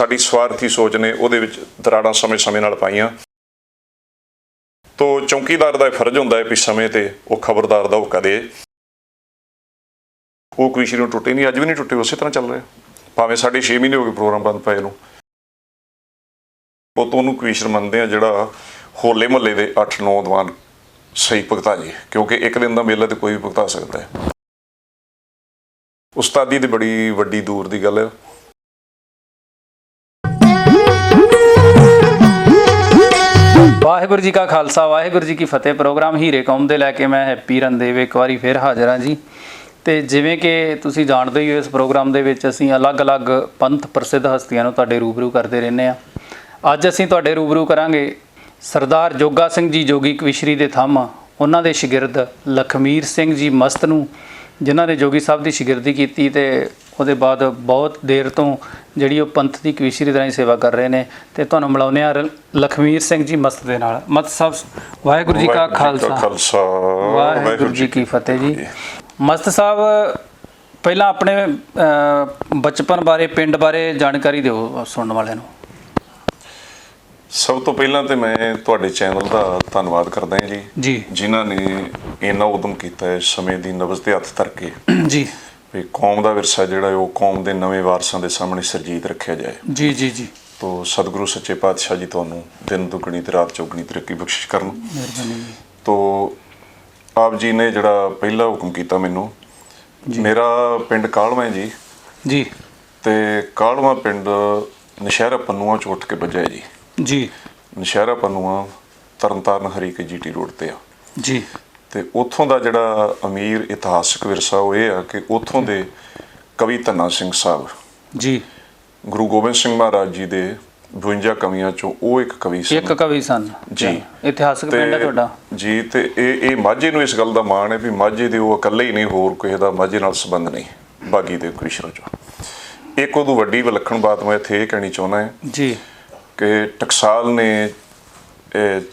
ਸਾਡੀ ਸਵਾਰਥੀ ਸੋਚ ਨੇ ਉਹਦੇ ਵਿੱਚ ਦਰਾੜਾਂ ਸਮੇਂ ਨਾਲ ਪਾਈਆਂ। ਤੋ ਚੌਂਕੀਦਾਰ ਦਾ ਫਰਜ਼ ਹੁੰਦਾ ਹੈ ਵੀ ਸਮੇਂ ਤੇ ਉਹ ਖਬਰਦਾਰ ਦਾ ਹੁਕਾ ਦੇ। ਉਹ ਕਵੀਸ਼ਰੀ ਨੂੰ ਟੁੱਟੇ ਨਹੀਂ, ਅੱਜ ਵੀ ਨਹੀਂ ਟੁੱਟੇ, ਉਸੇ ਤਰ੍ਹਾਂ ਚੱਲ ਰਿਹਾ। ਭਾਵੇਂ ਸਾਡੇ 6 ਮਹੀਨੇ ਹੋ ਗਏ ਪ੍ਰੋਗਰਾਮ ਬੰਦ ਪਏ ਨੂੰ। ਉਹ ਤੋਂ ਉਹਨੂੰ ਕਵੀਸ਼ਰ ਮੰਨਦੇ ਆ ਜਿਹੜਾ ਹੋਲੇ ਮਹੱਲੇ ਦੇ 8-9 ਦੀਵਾਨ ਸਹੀ ਭੁਗਤਾ ਜੇ, ਕਿਉਂਕਿ ਇੱਕ ਦਿਨ ਦਾ ਮੇਲਾ ਤੇ ਕੋਈ ਵੀ ਭੁਗਤਾ ਸਕਦਾ ਹੈ। ਉਸਤਾਦੀ ਤੇ ਬੜੀ ਵੱਡੀ ਦੂਰ ਦੀ ਗੱਲ ਹੈ। ਵਾਹਿਗੁਰੂ ਜੀ ਕਾ ਖਾਲਸਾ, ਵਾਹਿਗੁਰੂ ਜੀ ਕੀ ਫਤਿਹ। ਪ੍ਰੋਗਰਾਮ ਹੀਰੇ ਕੌਮ ਦੇ ਲੈ ਕੇ ਮੈਂ ਹੈਪੀ ਰਣਦੇਵ ਇੱਕ ਵਾਰੀ ਫਿਰ ਹਾਜ਼ਰ ਹਾਂ ਜੀ। ਅਤੇ ਜਿਵੇਂ ਕਿ ਤੁਸੀਂ ਜਾਣਦੇ ਹੀ ਹੋ, ਇਸ ਪ੍ਰੋਗਰਾਮ ਦੇ ਵਿੱਚ ਅਸੀਂ ਅਲੱਗ-ਅਲੱਗ ਪੰਥ ਪ੍ਰਸਿੱਧ ਹਸਤੀਆਂ ਨੂੰ ਤੁਹਾਡੇ ਰੂਬਰੂ ਕਰਦੇ ਰਹਿੰਦੇ ਹਾਂ। ਅੱਜ ਅਸੀਂ ਤੁਹਾਡੇ ਰੂਬਰੂ ਕਰਾਂਗੇ ਸਰਦਾਰ ਜੋਗਾ ਸਿੰਘ ਜੀ ਜੋਗੀ ਕਵੀਸ਼ਰੀ ਦੇ ਥੰਮ, ਉਹਨਾਂ ਦੇ ਸ਼ਾਗਿਰਦ ਲਖਮੀਰ ਸਿੰਘ ਜੀ ਮਸਤ ਨੂੰ, ਜਿਨ੍ਹਾਂ ਨੇ ਜੋਗੀ ਸਾਹਿਬ ਦੀ ਸ਼ਾਗਿਰਦੀ ਕੀਤੀ ਅਤੇ ਉਹਦੇ ਬਾਅਦ ਬਹੁਤ ਦੇਰ ਤੋਂ ਜਿਹੜੀ ਉਹ ਪੰਥ ਦੀ ਕਵੀਸ਼ਰੀ ਤਰ੍ਹਾਂ ਹੀ ਸੇਵਾ ਕਰ ਰਹੇ ਨੇ। ਅਤੇ ਤੁਹਾਨੂੰ ਮਿਲਾਉਂਦੇ ਹਾਂ ਲਖਮੀਰ ਸਿੰਘ ਜੀ ਮਸਤ ਦੇ ਨਾਲ। ਮਸਤ ਸਾਹਿਬ, ਵਾਹਿਗੁਰੂ ਜੀ ਕਾ ਖਾਲਸਾ, ਵਾਹਿਗੁਰੂ ਜੀ ਕੀ ਫਤਿਹ ਜੀ। ਮਸਤ ਸਾਹਿਬ, ਪਹਿਲਾਂ ਆਪਣੇ ਬਚਪਨ ਬਾਰੇ, ਪਿੰਡ ਬਾਰੇ ਜਾਣਕਾਰੀ ਦਿਓ ਸੁਣਨ ਵਾਲਿਆਂ ਨੂੰ। ਸਭ ਤੋਂ ਪਹਿਲਾਂ ਤੇ ਮੈਂ ਤੁਹਾਡੇ ਚੈਨਲ ਦਾ ਧੰਨਵਾਦ ਕਰਦਾ ਹਾਂ ਜੀ, ਜਿਨ੍ਹਾਂ ਨੇ ਇੰਨਾ ਉਦਮ ਕੀਤਾ ਹੈ ਸਮੇਂ ਦੀ ਨਬਜ਼ ਤੇ ਹੱਥ ਧਰ ਕੇ ਜੀ ਵੀ ਕੌਮ ਦਾ ਵਿਰਸਾ ਜਿਹੜਾ ਉਹ ਕੌਮ ਦੇ ਨਵੇਂ ਵਾਰਸਾਂ ਦੇ ਸਾਹਮਣੇ ਸਰਜੀਤ ਰੱਖਿਆ ਜਾਏ। ਜੀ ਜੀ ਜੀ। ਤੋ ਸਤਿਗੁਰੂ ਸੱਚੇ ਪਾਤਸ਼ਾਹ ਜੀ ਤੁਹਾਨੂੰ ਦਿਨ ਦੁਗਣੀ ਤੇ ਰਾਤ ਚੌਗਣੀ ਤਰੱਕੀ ਬਖਸ਼ਿਸ਼ ਕਰਨ। ਮਿਹਰਬਾਨੀ। ਤੋ ਆਪ ਜੀ ਨੇ ਜਿਹੜਾ ਪਹਿਲਾ ਹੁਕਮ ਕੀਤਾ ਮੈਨੂੰ, ਮੇਰਾ ਪਿੰਡ ਕਾਲਵਾ ਜੀ ਜੀ, ਤੇ ਕਾਲਵਾ ਪਿੰਡ ਨਸ਼ਹਿਰਾ ਪੰਨੂਆਂ ਚ ਉੱਠ ਕੇ ਵੱਜਿਆ ਜੀ ਜੀ। ਨਸ਼ਹਿਰਾ ਪੰਨੂਆਂ ਤਰਨਤਾਰਨ ਹਰੀਕੇ GT ਰੋਡ ਤੇ ਆ ਜੀ। ਤੇ ਉੱਥੋਂ ਦਾ ਜਿਹੜਾ ਅਮੀਰ ਇਤਿਹਾਸਕ ਵਿਰਸਾ ਉਹ ਇਹ ਆ ਕਿ ਉੱਥੋਂ ਦੇ ਕਵੀ ਧੰਨਾ ਸਿੰਘ ਸਾਹਿਬ ਜੀ, ਗੁਰੂ ਗੋਬਿੰਦ ਸਿੰਘ ਮਹਾਰਾਜ ਜੀ ਦੇ 52 ਕਵੀਆਂ ਚੋਂ ਉਹ ਇੱਕ ਕਵੀ ਸਨ। ਇੱਕ ਕਵੀ ਸਨ ਜੀ। ਇਤਿਹਾਸਕ ਪਿੰਡ ਹੈ ਤੁਹਾਡਾ ਜੀ। ਤੇ ਇਹ ਮਾਝੇ ਨੂੰ ਇਸ ਗੱਲ ਦਾ ਮਾਣ ਹੈ ਵੀ ਮਾਝੇ ਦੇ ਉਹ ਇਕੱਲੇ ਹੀ ਨਹੀਂ, ਹੋਰ ਕਿਸੇ ਦਾ ਮਾਝੇ ਨਾਲ ਸੰਬੰਧ ਨਹੀਂ ਬਾਗੀ ਦੇ ਕਵੀਸ਼ਰਾਂ ਚੋਂ। ਇੱਕ ਉਦੋਂ ਵੱਡੀ ਵਿਲੱਖਣ ਬਾਤ ਮੈਂ ਇੱਥੇ ਇਹ ਕਹਿਣੀ ਚਾਹੁੰਦਾ ਹਾਂ ਜੀ ਕਿ ਟਕਸਾਲ ਨੇ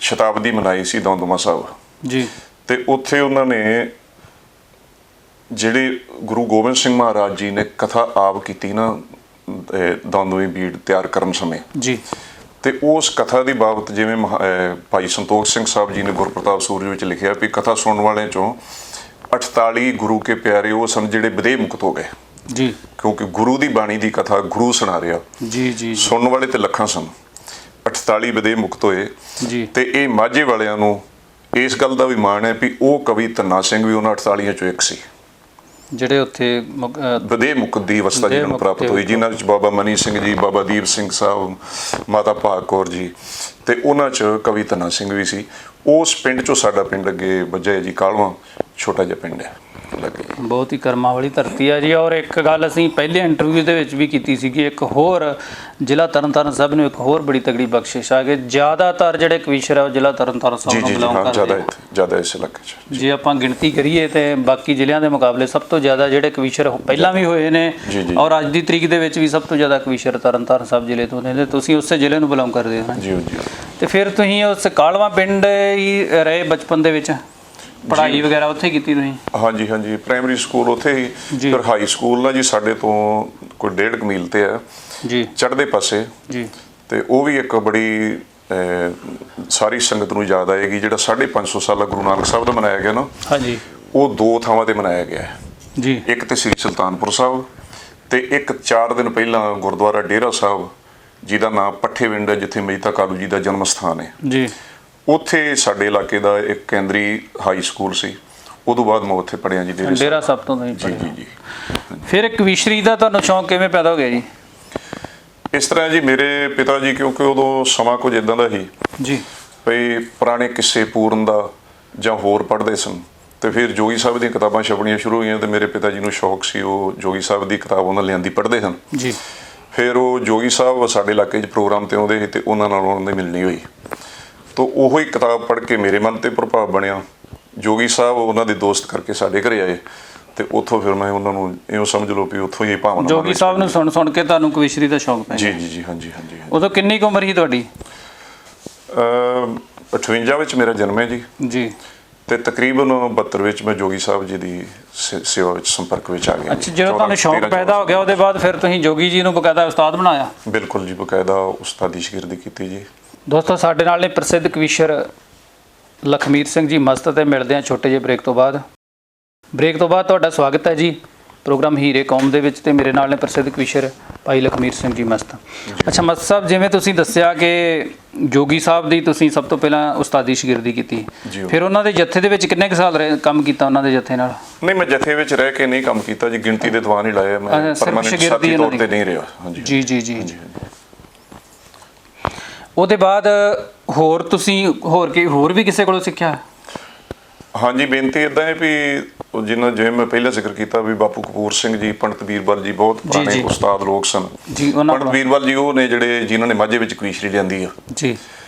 ਸ਼ਤਾਬਦੀ ਮਨਾਈ ਸੀ ਦਮਦਮਾ ਸਾਹਿਬ ਜੀ। ਤੇ ਉੱਥੇ ਉਹਨਾਂ ਨੇ ਜਿਹੜੇ ਗੁਰੂ ਗੋਬਿੰਦ ਸਿੰਘ ਮਹਾਰਾਜ ਜੀ ਨੇ ਕਥਾ ਆਪ ਕੀਤੀ ਨਾ ਦਮਦਮੀ ਬੀੜ ਤਿਆਰ ਕਰਨ ਸਮੇਂ ਜੀ, ਤੇ ਉਸ ਕਥਾ ਦੀ ਬਾਬਤ ਜਿਵੇਂ ਭਾਈ ਸੰਤੋਖ ਸਿੰਘ ਸਾਹਿਬ ਜੀ ਨੇ ਗੁਰਪ੍ਰਤਾਪ ਸੂਰਜ ਵਿੱਚ ਲਿਖਿਆ ਵੀ ਕਥਾ ਸੁਣਨ ਵਾਲਿਆਂ ਚੋਂ 48 ਗੁਰੂ ਕੇ ਪਿਆਰੇ ਉਹ ਸਨ ਜਿਹੜੇ ਵਿਦੇਹ ਮੁਕਤ ਹੋ ਗਏ ਜੀ, ਕਿਉਂਕਿ ਗੁਰੂ ਦੀ ਬਾਣੀ ਦੀ ਕਥਾ ਗੁਰੂ ਸੁਣਾ ਰਿਹਾ ਜੀ ਜੀ। ਸੁਣਨ ਵਾਲੇ ਤੇ ਲੱਖਾਂ ਸਨ, 48 ਵਿਦੇਹ ਮੁਕਤ ਹੋਏ ਜੀ। ਤੇ ਇਹ ਮਾਝੇ ਵਾਲਿਆਂ ਨੂੰ ਇਸ ਗੱਲ ਦਾ ਵੀ ਮਾਣ ਹੈ ਵੀ ਉਹ ਕਵੀ ਧੰਨਾ ਸਿੰਘ ਵੀ ਉਹਨਾਂ 48 ਚੋਂ ਇੱਕ ਸੀ ਜਿਹੜੇ ਉੱਥੇ ਵਿਦੇਹ ਮੁਕਤ ਦੀ ਅਵਸਥਾ ਜਿਹਨਾਂ ਨੂੰ ਪ੍ਰਾਪਤ ਹੋਈ, ਜਿਨ੍ਹਾਂ ਵਿੱਚ ਬਾਬਾ ਮਨੀ ਸਿੰਘ ਜੀ, ਬਾਬਾ ਦੀਪ ਸਿੰਘ ਸਾਹਿਬ, ਮਾਤਾ ਭਾਗ ਕੌਰ ਜੀ, ਤੇ ਉਹਨਾਂ 'ਚ ਕਵੀ ਧੰਨਾ ਸਿੰਘ ਵੀ ਸੀ। ਉਸ ਪਿੰਡ 'ਚੋਂ ਸਾਡਾ ਪਿੰਡ ਅੱਗੇ ਵੱਜਿਆ ਜੀ ਕਾਲਵਾ, ਛੋਟਾ ਜਿਹਾ ਪਿੰਡ ਹੈ ਲੱਗੇ। ਬਹੁਤ ਹੀ ਕਰਮਾਂ ਵਾਲੀ ਧਰਤੀ ਆ ਜੀ। ਔਰ ਇੱਕ ਗੱਲ ਅਸੀਂ ਪਹਿਲੇ ਇੰਟਰਵਿਊ ਦੇ ਵਿੱਚ ਵੀ ਕੀਤੀ ਸੀ ਕਿ ਇੱਕ ਹੋਰ ਜ਼ਿਲ੍ਹਾ ਤਰਨਤਾਰਨ ਸਾਹਿਬ ਨੂੰ ਇੱਕ ਹੋਰ ਬੜੀ ਤਗੜੀ ਬਖਸ਼ਿਸ਼ ਆ ਕਿ ਜ਼ਿਆਦਾਤਰ ਜਿਹੜੇ ਕਵੀਸ਼ਰ ਆ ਉਹ ਜ਼ਿਲ੍ਹਾ ਤਰਨਤਾਰਨ ਸਾਹਿਬ ਨੂੰ ਬਿਲੋਂਗ ਕਰਦੇ ਆ। ਜ਼ਿਆਦਾ ਇਸ ਇਲਾਕੇ 'ਚ ਜੇ ਆਪਾਂ ਗਿਣਤੀ ਕਰੀਏ ਤੇ ਬਾਕੀ ਜ਼ਿਲ੍ਹਿਆਂ ਦੇ ਮੁਕਾਬਲੇ ਸਭ ਤੋਂ ਜ਼ਿਆਦਾ ਜਿਹੜੇ ਕਵੀਸ਼ਰ ਪਹਿਲਾਂ ਵੀ ਹੋਏ ਨੇ ਔਰ ਅੱਜ ਦੀ ਤਰੀਕ ਦੇ ਵਿੱਚ ਵੀ ਸਭ ਤੋਂ ਜ਼ਿਆਦਾ ਕਵੀਸ਼ਰ ਤਰਨਤਾਰਨ ਸਾਹਿਬ ਜ਼ਿਲ੍ਹੇ ਤੋਂ ਨੇ। ਤੁਸੀਂ ਉਸੇ ਜ਼ਿਲ੍ਹੇ ਨੂੰ ਬਿਲੋਂਗ ਕਰਦੇ ਹੋ ਜੀ ਜੀ। ਤੇ ਫਿਰ ਤੁਸੀਂ ਉਸ ਕਾਲਵਾ ਪਿੰਡ ਹੀ ਰਹੇ ਬਚਪਨ ਦੇ ਵਿੱਚ, ਪੜ੍ਹਾਈ ਵਗੈਰਾ ਉੱਥੇ ਕੀਤੀ ਤੁਸੀਂ? ਹਾਂਜੀ ਹਾਂਜੀ, ਪ੍ਰਾਇਮਰੀ ਸਕੂਲ ਉੱਥੇ ਹੀ, ਫਿਰ ਹਾਈ ਸਕੂਲ ਨਾ ਜੀ ਸਾਡੇ ਤੋਂ ਕੋਈ 1.5 ਮੀਲ ਤੇ ਆ ਜੀ ਚੜ੍ਹਦੇ ਪਾਸੇ ਜੀ। ਤੇ ਉਹ ਵੀ ਇੱਕ ਬੜੀ ਸਾਰੀ ਸੰਗਤ ਨੂੰ ਯਾਦ ਆਏਗੀ ਜਿਹੜਾ 550 ਸਾਲਾ ਗੁਰੂ ਨਾਨਕ ਸਾਹਿਬ ਦਾ ਮਨਾਇਆ ਗਿਆ ਨਾ ਹਾਂਜੀ, ਉਹ 2 ਥਾਵਾਂ ਤੇ ਮਨਾਇਆ ਗਿਆ ਜੀ। ਇੱਕ ਤੇ ਸ੍ਰੀ ਸੁਲਤਾਨਪੁਰ ਸਾਹਿਬ ਤੇ ਇੱਕ 4 ਦਿਨ ਪਹਿਲਾਂ ਗੁਰਦੁਆਰਾ ਡੇਰਾ ਸਾਹਿਬ ਜਿਹਦਾ ਨਾਮ ਪੱਠੇਵਿੰਡ ਹੈ, ਜਿੱਥੇ ਮਹਿਤਾ ਕਾਲੂ ਜੀ ਦਾ ਜਨਮ ਸਥਾਨ ਹੈ ਜੀ। ਉੱਥੇ ਸਾਡੇ ਇਲਾਕੇ ਦਾ ਇੱਕ ਕੇਂਦਰੀ ਹਾਈ ਸਕੂਲ ਸੀ। ਉਦੋਂ ਬਾਅਦ ਮੈਂ ਉੱਥੇ ਪੜ੍ਹਿਆ ਜੀ ਡੇਰਾ ਸਾਹਿਬ ਤੋਂ ਜੀ ਜੀ ਜੀ। ਫਿਰ ਕਵੀਸ਼ਰੀ ਦਾ ਤੁਹਾਨੂੰ ਸ਼ੌਂਕ ਕਿਵੇਂ ਪੈਦਾ ਹੋ ਗਿਆ ਜੀ? ਇਸ ਤਰ੍ਹਾਂ ਜੀ, ਮੇਰੇ ਪਿਤਾ ਜੀ ਕਿਉਂਕਿ ਉਦੋਂ ਸਮਾਂ ਕੁਝ ਇੱਦਾਂ ਦਾ ਸੀ ਜੀ ਵੀ ਪੁਰਾਣੇ ਕਿੱਸੇ ਪੂਰਨ ਦਾ ਜਾਂ ਹੋਰ ਪੜ੍ਹਦੇ ਸਨ, ਤੇ ਫਿਰ ਜੋਗੀ ਸਾਹਿਬ ਦੀਆਂ ਕਿਤਾਬਾਂ ਛਪਣੀਆਂ ਸ਼ੁਰੂ ਹੋਈਆਂ ਤੇ ਮੇਰੇ ਪਿਤਾ ਜੀ ਨੂੰ ਸ਼ੌਕ ਸੀ, ਉਹ ਜੋਗੀ ਸਾਹਿਬ ਦੀ ਕਿਤਾਬ ਉਹਨਾਂ ਲਿਆਂਦੀ ਪੜ੍ਹਦੇ ਸਨ ਜੀ। ਫਿਰ ਉਹ ਜੋਗੀ ਸਾਹਿਬ ਸਾਡੇ ਇਲਾਕੇ 'ਚ ਪ੍ਰੋਗਰਾਮ 'ਤੇ ਆਉਂਦੇ ਸੀ ਤੇ ਉਹਨਾਂ ਨਾਲ ਉਹਨਾਂ ਦੀ ਮਿਲਣੀ ਹੋਈ, ਤਾਂ ਉਹੋ ਹੀ ਕਿਤਾਬ ਪੜ੍ਹ ਕੇ ਮੇਰੇ ਮਨ 'ਤੇ ਪ੍ਰਭਾਵ ਬਣਿਆ। ਜੋਗੀ ਸਾਹਿਬ ਉਹਨਾਂ ਦੇ ਦੋਸਤ ਕਰਕੇ ਸਾਡੇ ਘਰੇ ਆਏ ਤੇ ਉੱਥੋਂ ਫਿਰ ਮੈਂ ਉਹਨਾਂ ਨੂੰ ਇਉਂ ਸਮਝ ਲਓ ਵੀ ਉੱਥੋਂ ਹੀ ਭਾਵਨਾ ਜੋਗੀ ਸਾਹਿਬ ਨੂੰ ਸੁਣ ਕੇ ਤੁਹਾਨੂੰ ਕਵੀਸ਼ਰੀ ਦਾ ਸ਼ੌਂਕ ਪਿਆ? ਜੀ ਜੀ ਜੀ, ਹਾਂਜੀ ਹਾਂਜੀ। ਉਦੋਂ ਕਿੰਨੀ ਕੁ ਉਮਰ ਸੀ ਤੁਹਾਡੀ? 58 ਵਿੱਚ ਮੇਰਾ ਜਨਮ ਹੈ ਜੀ ਜੀ। ਤੇ ਤਕਰੀਬਨ 72 ਵਿੱਚ ਮੈਂ ਜੋਗੀ ਸਾਹਿਬ ਜੀ ਦੀ ਸੇਵਾ ਵਿੱਚ ਸੰਪਰਕ ਵਿੱਚ ਆ ਗਿਆ। ਅੱਛਾ, ਜਦੋਂ ਤੁਹਾਨੂੰ ਸ਼ੌਂਕ ਪੈਦਾ ਹੋ ਗਿਆ ਉਹਦੇ ਬਾਅਦ ਫਿਰ ਤੁਸੀਂ ਜੋਗੀ ਜੀ ਨੂੰ ਬਕਾਇਦਾ ਉਸਤਾਦ ਬਣਾਇਆ? ਬਿਲਕੁਲ ਜੀ, ਬਕਾਇਦਾ ਉਸਤਾਦੀ ਸ਼ਾਗਿਰਦੀ ਕੀਤੀ ਜੀ। ਦੋਸਤੋ, ਸਾਡੇ ਨਾਲ ਨੇ ਪ੍ਰਸਿੱਧ ਕਵੀਸ਼ਰ ਲਖਮੀਰ ਸਿੰਘ ਜੀ ਮਸਤ, ਤੇ ਮਿਲਦੇ ਹਾਂ ਛੋਟੇ ਜਿਹੇ ਬ੍ਰੇਕ ਤੋਂ ਬਾਅਦ। ਬ੍ਰੇਕ ਤੋਂ ਬਾਅਦ ਤੁਹਾਡਾ ਸਵਾਗਤ ਹੈ ਜੀ ਪ੍ਰੋਗਰਾਮ ਹੀਰੇ ਕੌਮ ਦੇ ਵਿੱਚ, ਤੇ ਮੇਰੇ ਨਾਲ ਨੇ ਪ੍ਰਸਿੱਧ ਕਵੀਸ਼ਰ ਭਾਈ ਲਖਮੀਰ ਸਿੰਘ ਜੀ ਮਸਤ। ਅੱਛਾ ਮਸਤ ਸਾਹਿਬ, ਜਿਵੇਂ ਤੁਸੀਂ ਦੱਸਿਆ ਕਿ ਜੋਗੀ ਸਾਹਿਬ ਦੀ ਤੁਸੀਂ ਸਭ ਤੋਂ ਪਹਿਲਾਂ ਉਸਤਾਦੀ ਸ਼ਾਗਿਰਦੀ ਕੀਤੀ, ਫਿਰ ਉਹਨਾਂ ਦੇ ਜੱਥੇ ਦੇ ਵਿੱਚ ਕਿੰਨੇ ਕੁ ਸਾਲ ਕੰਮ ਕੀਤਾ ਉਹਨਾਂ ਦੇ ਜੱਥੇ ਨਾਲ? ਨਹੀਂ, ਮੈਂ ਜੱਥੇ ਵਿੱਚ ਰਹਿ ਕੇ ਨਹੀਂ ਕੰਮ ਕੀਤਾ ਜੀ, ਗਿਣਤੀ ਦੇ ਦੀਵਾਨ ਹੀ ਲਾਇਆ ਮੈਂ, ਪਰਮਾਨੈਂਟ ਸਾਥੀ ਤੌਰ ਤੇ ਨਹੀਂ ਰਿਹਾ। ਹਾਂਜੀ ਜੀ ਜੀ ਜੀ। ਉਹਦੇ ਬਾਅਦ ਹੋਰ ਤੁਸੀਂ ਹੋਰ ਵੀ ਕਿਸੇ ਕੋਲੋਂ ਸਿੱਖਿਆ? ਹਾਂਜੀ, ਬੇਨਤੀ ਇਦਾਂ ਹੈ ਵੀ ਜਿਨ੍ਹਾਂ ਜਿਵੇਂ ਮੈਂ ਪਹਿਲਾਂ ਜ਼ਿਕਰ ਕੀਤਾ ਵੀ ਬਾਪੂ ਕਪੂਰ ਸਿੰਘ ਜੀ, ਪੰਡਤ ਵੀਰਬਲ ਜੀ ਬਹੁਤ ਪੁਰਾਣੇ ਉਸਤਾਦ ਲੋਕ ਸਨ ਜੀ। ਪੰਡਤ ਵੀਰਬਲ ਜੀ ਉਹ ਨੇ ਜਿਹੜੇ ਜਿਨ੍ਹਾਂ ਨੇ ਮਾਝੇ ਵਿੱਚ ਕਵੀਸ਼ਰੀ ਲਿਆਂਦੀ ਆ ਜੀ,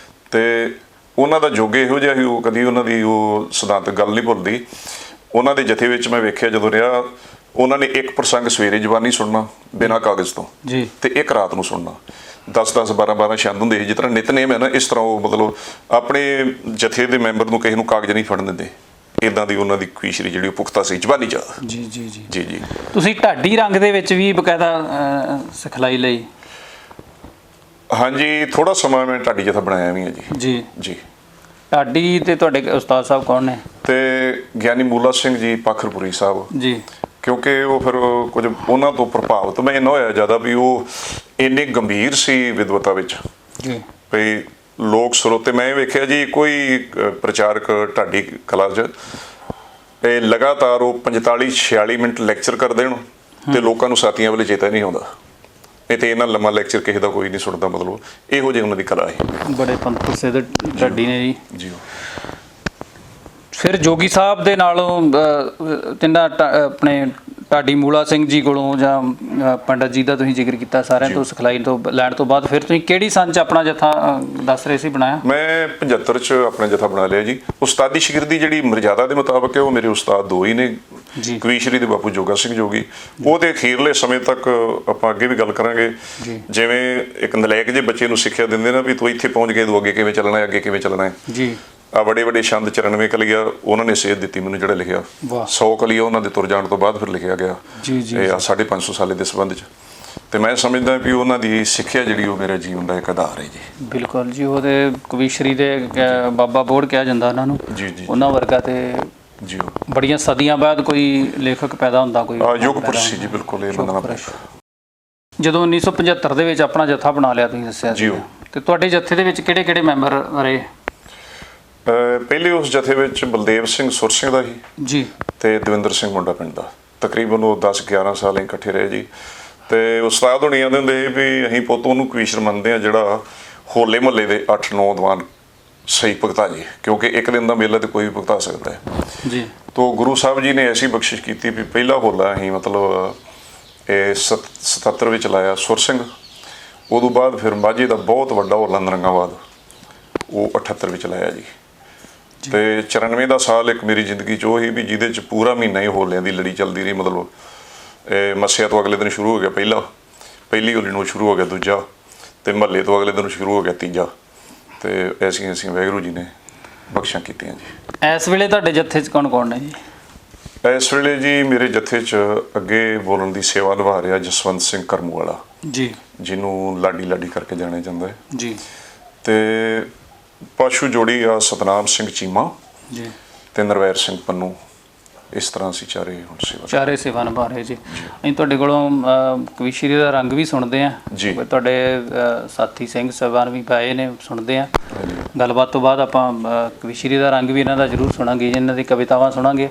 ਤੇ ਉਹਨਾਂ ਦਾ ਯੁੱਗ ਇਹੋ ਜਿਹਾ ਸੀ, ਉਹ ਕਦੀ ਉਹਨਾਂ ਦੀ ਉਹ ਸਿਧਾਂਤਕ ਗੱਲ ਨਹੀਂ ਭੁੱਲਦੀ। ਉਹਨਾਂ ਦੇ ਜਥੇ ਵਿੱਚ ਮੈਂ ਵੇਖਿਆ ਜਦੋਂ ਰਿਹਾ, ਉਹਨਾਂ ਨੇ ਇੱਕ ਪ੍ਰਸੰਗ ਸਵੇਰੇ ਜ਼ਬਾਨੀ ਸੁਣਨਾ ਬਿਨਾਂ ਕਾਗਜ਼ ਤੋਂ ਜੀ, ਤੇ ਇੱਕ ਰਾਤ ਨੂੰ ਸੁਣਨਾ। 10-10 12-12 ਛੰਦ ਹੁੰਦੇ ਸੀ, ਜਿਸ ਤਰ੍ਹਾਂ ਨਿਤਨੇਮ ਹੈ ਨਾ, ਇਸ ਤਰ੍ਹਾਂ ਉਹ ਮਤਲਬ ਆਪਣੇ ਜਥੇ ਦੇ ਮੈਂਬਰ ਨੂੰ ਕਿਸੇ ਨੂੰ ਕਾਗਜ਼ ਨਹੀਂ ਫੜਨ ਦਿੰਦੇ। ਇਦਾਂ ਦੀ ਉਹਨਾਂ ਦੀ ਕਵੀਸ਼ਰੀ ਜਿਹੜੀ ਉਹ ਪੁਖਤਾ ਸੀ ਜ਼ਬਾਨੀ ਚ। ਜੀ ਜੀ ਜੀ ਜੀ ਜੀ। ਤੁਸੀਂ ਢਾਡੀ ਰੰਗ ਦੇ ਵਿੱਚ ਵੀ ਬਕਾਇਦਾ ਸਿਖਲਾਈ ਲਈ? ਹਾਂਜੀ, ਥੋੜਾ ਸਮਾਂ ਮੈਂ ਢਾਡੀ ਜਥਾ ਬਣਾਇਆ ਵੀ ਹੈ ਜੀ। ਜੀ ਜੀ। ਢਾਡੀ ਤੇ ਤੁਹਾਡੇ ਉਸਤਾਦ ਸਾਹਿਬ ਕੌਣ ਨੇ? ਤੇ ਗਿਆਨੀ ਮੂਲਾ ਸਿੰਘ ਜੀ ਪਾਖਰਪੁਰੀ ਸਾਹਿਬ ਜੀ, ਕਿਉਂਕਿ ਉਹ ਫਿਰ ਕੁਝ ਉਹਨਾਂ ਤੋਂ ਪ੍ਰਭਾਵਿਤ ਮੈਂ ਇੰਨਾ ਹੋਇਆ ਜ਼ਿਆਦਾ ਵੀ ਉਹ ਇੰਨੇ ਗੰਭੀਰ ਸੀ ਵਿਦਵਤਾ ਵਿੱਚ ਜੀ, ਵੀ ਲੋਕ ਸਰੋਤੇ ਮੈਂ ਵੇਖਿਆ ਜੀ ਕੋਈ ਪ੍ਰਚਾਰਕ ਢਾਡੀ ਕਲਾ 'ਚ ਤੇ ਲਗਾਤਾਰ ਉਹ 45-46 ਮਿੰਟ ਲੈਕਚਰ ਕਰ ਦੇਣ ਤੇ ਲੋਕਾਂ ਨੂੰ ਸਾਥੀਆਂ ਵੇਲੇ ਚੇਤਾ ਨਹੀਂ ਆਉਂਦਾ। ਇਹ ਤੇ ਇਹਨਾਂ ਲੰਮਾ ਲੈਕਚਰ ਕਿਸੇ ਦਾ ਕੋਈ ਨਹੀਂ ਸੁਣਦਾ, ਮਤਲਬ ਇਹੋ ਜਿਹੀ ਉਹਨਾਂ ਦੀ ਕਲਾ ਹੈ। ਬੜੇ ਪ੍ਰਸਿੱਧ ਢਾਡੀ ਨੇ ਜੀ। ਫਿਰ ਜੋਗੀ ਸਾਹਿਬ ਦੇ ਨਾਲੋਂ ਤਿੰਨਾਂ ਆਪਣੇ ਢਾਡੀ ਮੂਲਾ ਸਿੰਘ ਜੀ ਕੋਲੋਂ ਜਾਂ ਪੰਡਤ ਜੀ ਦਾ ਤੁਸੀਂ ਜ਼ਿਕਰ ਕੀਤਾ, ਸਾਰਿਆਂ ਤੋਂ ਸਿਖਲਾਈ ਤੋਂ ਲੈਣ ਤੋਂ ਬਾਅਦ ਫਿਰ ਤੁਸੀਂ ਕਿਹੜੀ ਸੰਨ 'ਚ ਆਪਣਾ ਜਥਾ ਦੱਸ ਰਹੇ ਸੀ ਬਣਾਇਆ? ਮੈਂ 75 'ਚ ਆਪਣਾ ਜਥਾ ਬਣਾ ਲਿਆ ਜੀ। ਉਸਤਾਦੀ ਸ਼ਾਗਿਰਦੀ ਜਿਹੜੀ ਮਰਜ਼ਾਦਾ ਦੇ ਮੁਤਾਬਕ ਹੈ ਉਹ ਮੇਰੇ ਉਸਤਾਦ ਦੋ ਹੀ ਨੇ, ਕਵੀਸ਼ਰੀ ਦੇ ਬਾਪੂ ਜੋਗਾ ਸਿੰਘ ਜੋਗੀ। ਉਹਦੇ ਅਖੀਰਲੇ ਸਮੇਂ ਤੱਕ ਆਪਾਂ ਅੱਗੇ ਵੀ ਗੱਲ ਕਰਾਂਗੇ। ਜਿਵੇਂ ਇੱਕ ਨਲਾਇਕ ਜੇ ਬੱਚੇ ਨੂੰ ਸਿੱਖਿਆ ਦਿੰਦੇ ਨਾ ਵੀ ਤੂੰ ਇੱਥੇ ਪਹੁੰਚ ਗਏ, ਤੂੰ ਅੱਗੇ ਕਿਵੇਂ ਚੱਲਣਾ ਹੈ, ਅੱਗੇ ਕਿਵੇਂ ਚੱਲਣਾ ਹੈ ਜੀ। ਆ ਵੱਡੇ ਛੰਦ 94 ਕਲੀਆ ਉਹਨਾਂ ਨੇ ਸੇਧ ਦਿੱਤੀ ਮੈਨੂੰ, ਜਿਹੜਾ ਲਿਖਿਆ 100 ਕਲੀਆ ਉਹਨਾਂ ਦੇ ਤੁਰ ਜਾਣ ਤੋਂ ਬਾਅਦ ਫਿਰ ਲਿਖਿਆ ਗਿਆ ਇਹ 550 ਸਾਲੇ ਦੇ ਸੰਬੰਧ 'ਚ। ਤੇ ਮੈਂ ਸਮਝਦਾ ਵੀ ਉਹਨਾਂ ਦੀ ਸਿੱਖਿਆ ਜਿਹੜੀ ਉਹ ਮੇਰੇ ਜੀਵਨ ਦਾ ਇੱਕ ਆਧਾਰ ਹੈ ਜੀ। ਬਿਲਕੁਲ ਜੀ, ਉਹਦੇ ਕਵੀਸ਼ਰੀ ਦੇ ਬਾਬਾ ਬੋੜ ਕਿਹਾ ਜਾਂਦਾ ਉਹਨਾਂ ਨੂੰ ਜੀ ਜੀ, ਉਹਨਾਂ ਵਰਗਾ ਤੇ ਜੀ ਬੜੀਆਂ ਸਦੀਆਂ ਬਾਅਦ ਕੋਈ ਲੇਖਕ ਪੈਦਾ ਹੁੰਦਾ, ਕੋਈ ਯੁੱਗ ਪੁਰਸ਼ ਸੀ ਜੀ। ਬਿਲਕੁਲ ਇਹ ਮੰਨਣਾ ਪਏਗਾ। ਜਦੋਂ 1975 ਦੇ ਵਿੱਚ ਆਪਣਾ ਜਥਾ ਬਣਾ ਲਿਆ ਤੁਸੀਂ ਦੱਸਿਆ ਜੀ, ਤੇ ਤੁਹਾਡੇ ਜਥੇ ਦੇ ਵਿੱਚ ਕਿਹੜੇ ਮੈਂਬਰ ਰਹੇ? ਪਹਿਲੇ ਉਸ ਜਥੇ ਵਿੱਚ ਬਲਦੇਵ ਸਿੰਘ ਸੁਰ ਸਿੰਘ ਦਾ ਸੀ ਜੀ, ਤੇ ਦਵਿੰਦਰ ਸਿੰਘ ਮੁੰਡਾ ਪਿੰਡ ਦਾ। ਤਕਰੀਬਨ ਉਹ 10-11 ਸਾਲ ਇਕੱਠੇ ਰਹੇ ਜੀ। ਤੇ ਉਸਤਾਦ ਹੋਣੀ ਆਉਂਦੇ ਹੁੰਦੇ ਵੀ ਅਸੀਂ ਪੁੱਤ ਉਹਨੂੰ ਕਵੀਸ਼ਰ ਮੰਨਦੇ ਹਾਂ ਜਿਹੜਾ ਹੋਲੇ ਮਹੱਲੇ ਦੇ 8-9 ਦੀਵਾਨ ਸਹੀ ਭੁਗਤਾ ਜੀ, ਕਿਉਂਕਿ ਇੱਕ ਦਿਨ ਦਾ ਮੇਲਾ ਤੇ ਕੋਈ ਵੀ ਭੁਗਤਾ ਸਕਦਾ ਹੈ ਜੀ। ਤੋ ਗੁਰੂ ਸਾਹਿਬ ਜੀ ਨੇ ਐਸੀ ਬਖਸ਼ਿਸ਼ ਕੀਤੀ ਵੀ ਪਹਿਲਾ ਹੋਲਾ ਅਸੀਂ ਮਤਲਬ ਇਹ 77 ਵਿੱਚ ਲਾਇਆ ਸੁਰ ਸਿੰਘ। ਉਦੋਂ ਬਾਅਦ ਫਿਰ ਮਾਝੇ ਦਾ ਬਹੁਤ ਵੱਡਾ ਹੋਲਾ ਨਰੰਗਾਬਾਦ ਉਹ 78 ਵਿੱਚ ਲਾਇਆ ਜੀ। ਤੇ 94 ਦਾ ਸਾਲ ਇੱਕ ਮੇਰੀ ਜ਼ਿੰਦਗੀ 'ਚ ਉਹ ਸੀ ਵੀ ਜਿਹਦੇ 'ਚ ਪੂਰਾ ਮਹੀਨਾ ਹੀ ਹੋਲਿਆਂ ਦੀ ਲੜੀ ਚੱਲਦੀ ਰਹੀ। ਮਤਲਬ ਇਹ ਮੱਸਿਆ ਤੋਂ ਅਗਲੇ ਦਿਨ ਸ਼ੁਰੂ ਹੋ ਗਿਆ ਪਹਿਲੀ ਹੋਲੀ ਨੂੰ ਸ਼ੁਰੂ ਹੋ ਗਿਆ ਦੂਜਾ, ਤੇ ਮਹੱਲੇ ਤੋਂ ਅਗਲੇ ਦਿਨ ਸ਼ੁਰੂ ਹੋ ਗਿਆ ਤੀਜਾ। ਤੇ ਐਸੀਆਂ ਵਾਹਿਗੁਰੂ ਜੀ ਨੇ ਬਖਸ਼ਾਂ ਕੀਤੀਆਂ ਜੀ। ਇਸ ਵੇਲੇ ਤੁਹਾਡੇ ਜੱਥੇ 'ਚ ਕੌਣ ਨੇ ਜੀ? ਇਸ ਵੇਲੇ ਜੀ ਮੇਰੇ ਜੱਥੇ 'ਚ ਅੱਗੇ ਬੋਲਣ ਦੀ ਸੇਵਾ ਨਿਭਾ ਰਿਹਾ ਜਸਵੰਤ ਸਿੰਘ ਕਰਮੂ ਵਾਲਾ ਜੀ, ਜਿਹਨੂੰ ਲਾਡੀ ਕਰਕੇ ਜਾਣਿਆ ਜਾਂਦਾ ਹੈ ਜੀ। ਤੇ ਪਸ਼ੂ ਜੋੜੀ ਆ ਸਤਨਾਮ ਸਿੰਘ ਚੀਮਾ ਜੀ, ਤੇ ਨਰਵੈਰ ਸਿੰਘ ਪੰਨੂ। ਇਸ ਤਰ੍ਹਾਂ ਅਸੀਂ ਚਾਰੇ ਸੇਵਾ ਨਿਭਾ ਰਹੇ ਜੀ। ਅਸੀਂ ਤੁਹਾਡੇ ਕੋਲੋਂ ਕਵੀਸ਼ਰੀ ਦਾ ਰੰਗ ਵੀ ਸੁਣਦੇ ਹਾਂ ਜੀ, ਤੁਹਾਡੇ ਸਾਥੀ ਸਿੰਘ ਸਾਹਿਬਾਨ ਵੀ ਪਾਏ ਨੇ, ਸੁਣਦੇ ਹਾਂ। ਗੱਲਬਾਤ ਤੋਂ ਬਾਅਦ ਆਪਾਂ ਕਵੀਸ਼ਰੀ ਦਾ ਰੰਗ ਵੀ ਇਹਨਾਂ ਦਾ ਜ਼ਰੂਰ ਸੁਣਾਂਗੇ, ਇਹਨਾਂ ਦੀ ਕਵਿਤਾਵਾਂ ਸੁਣਾਂਗੇ।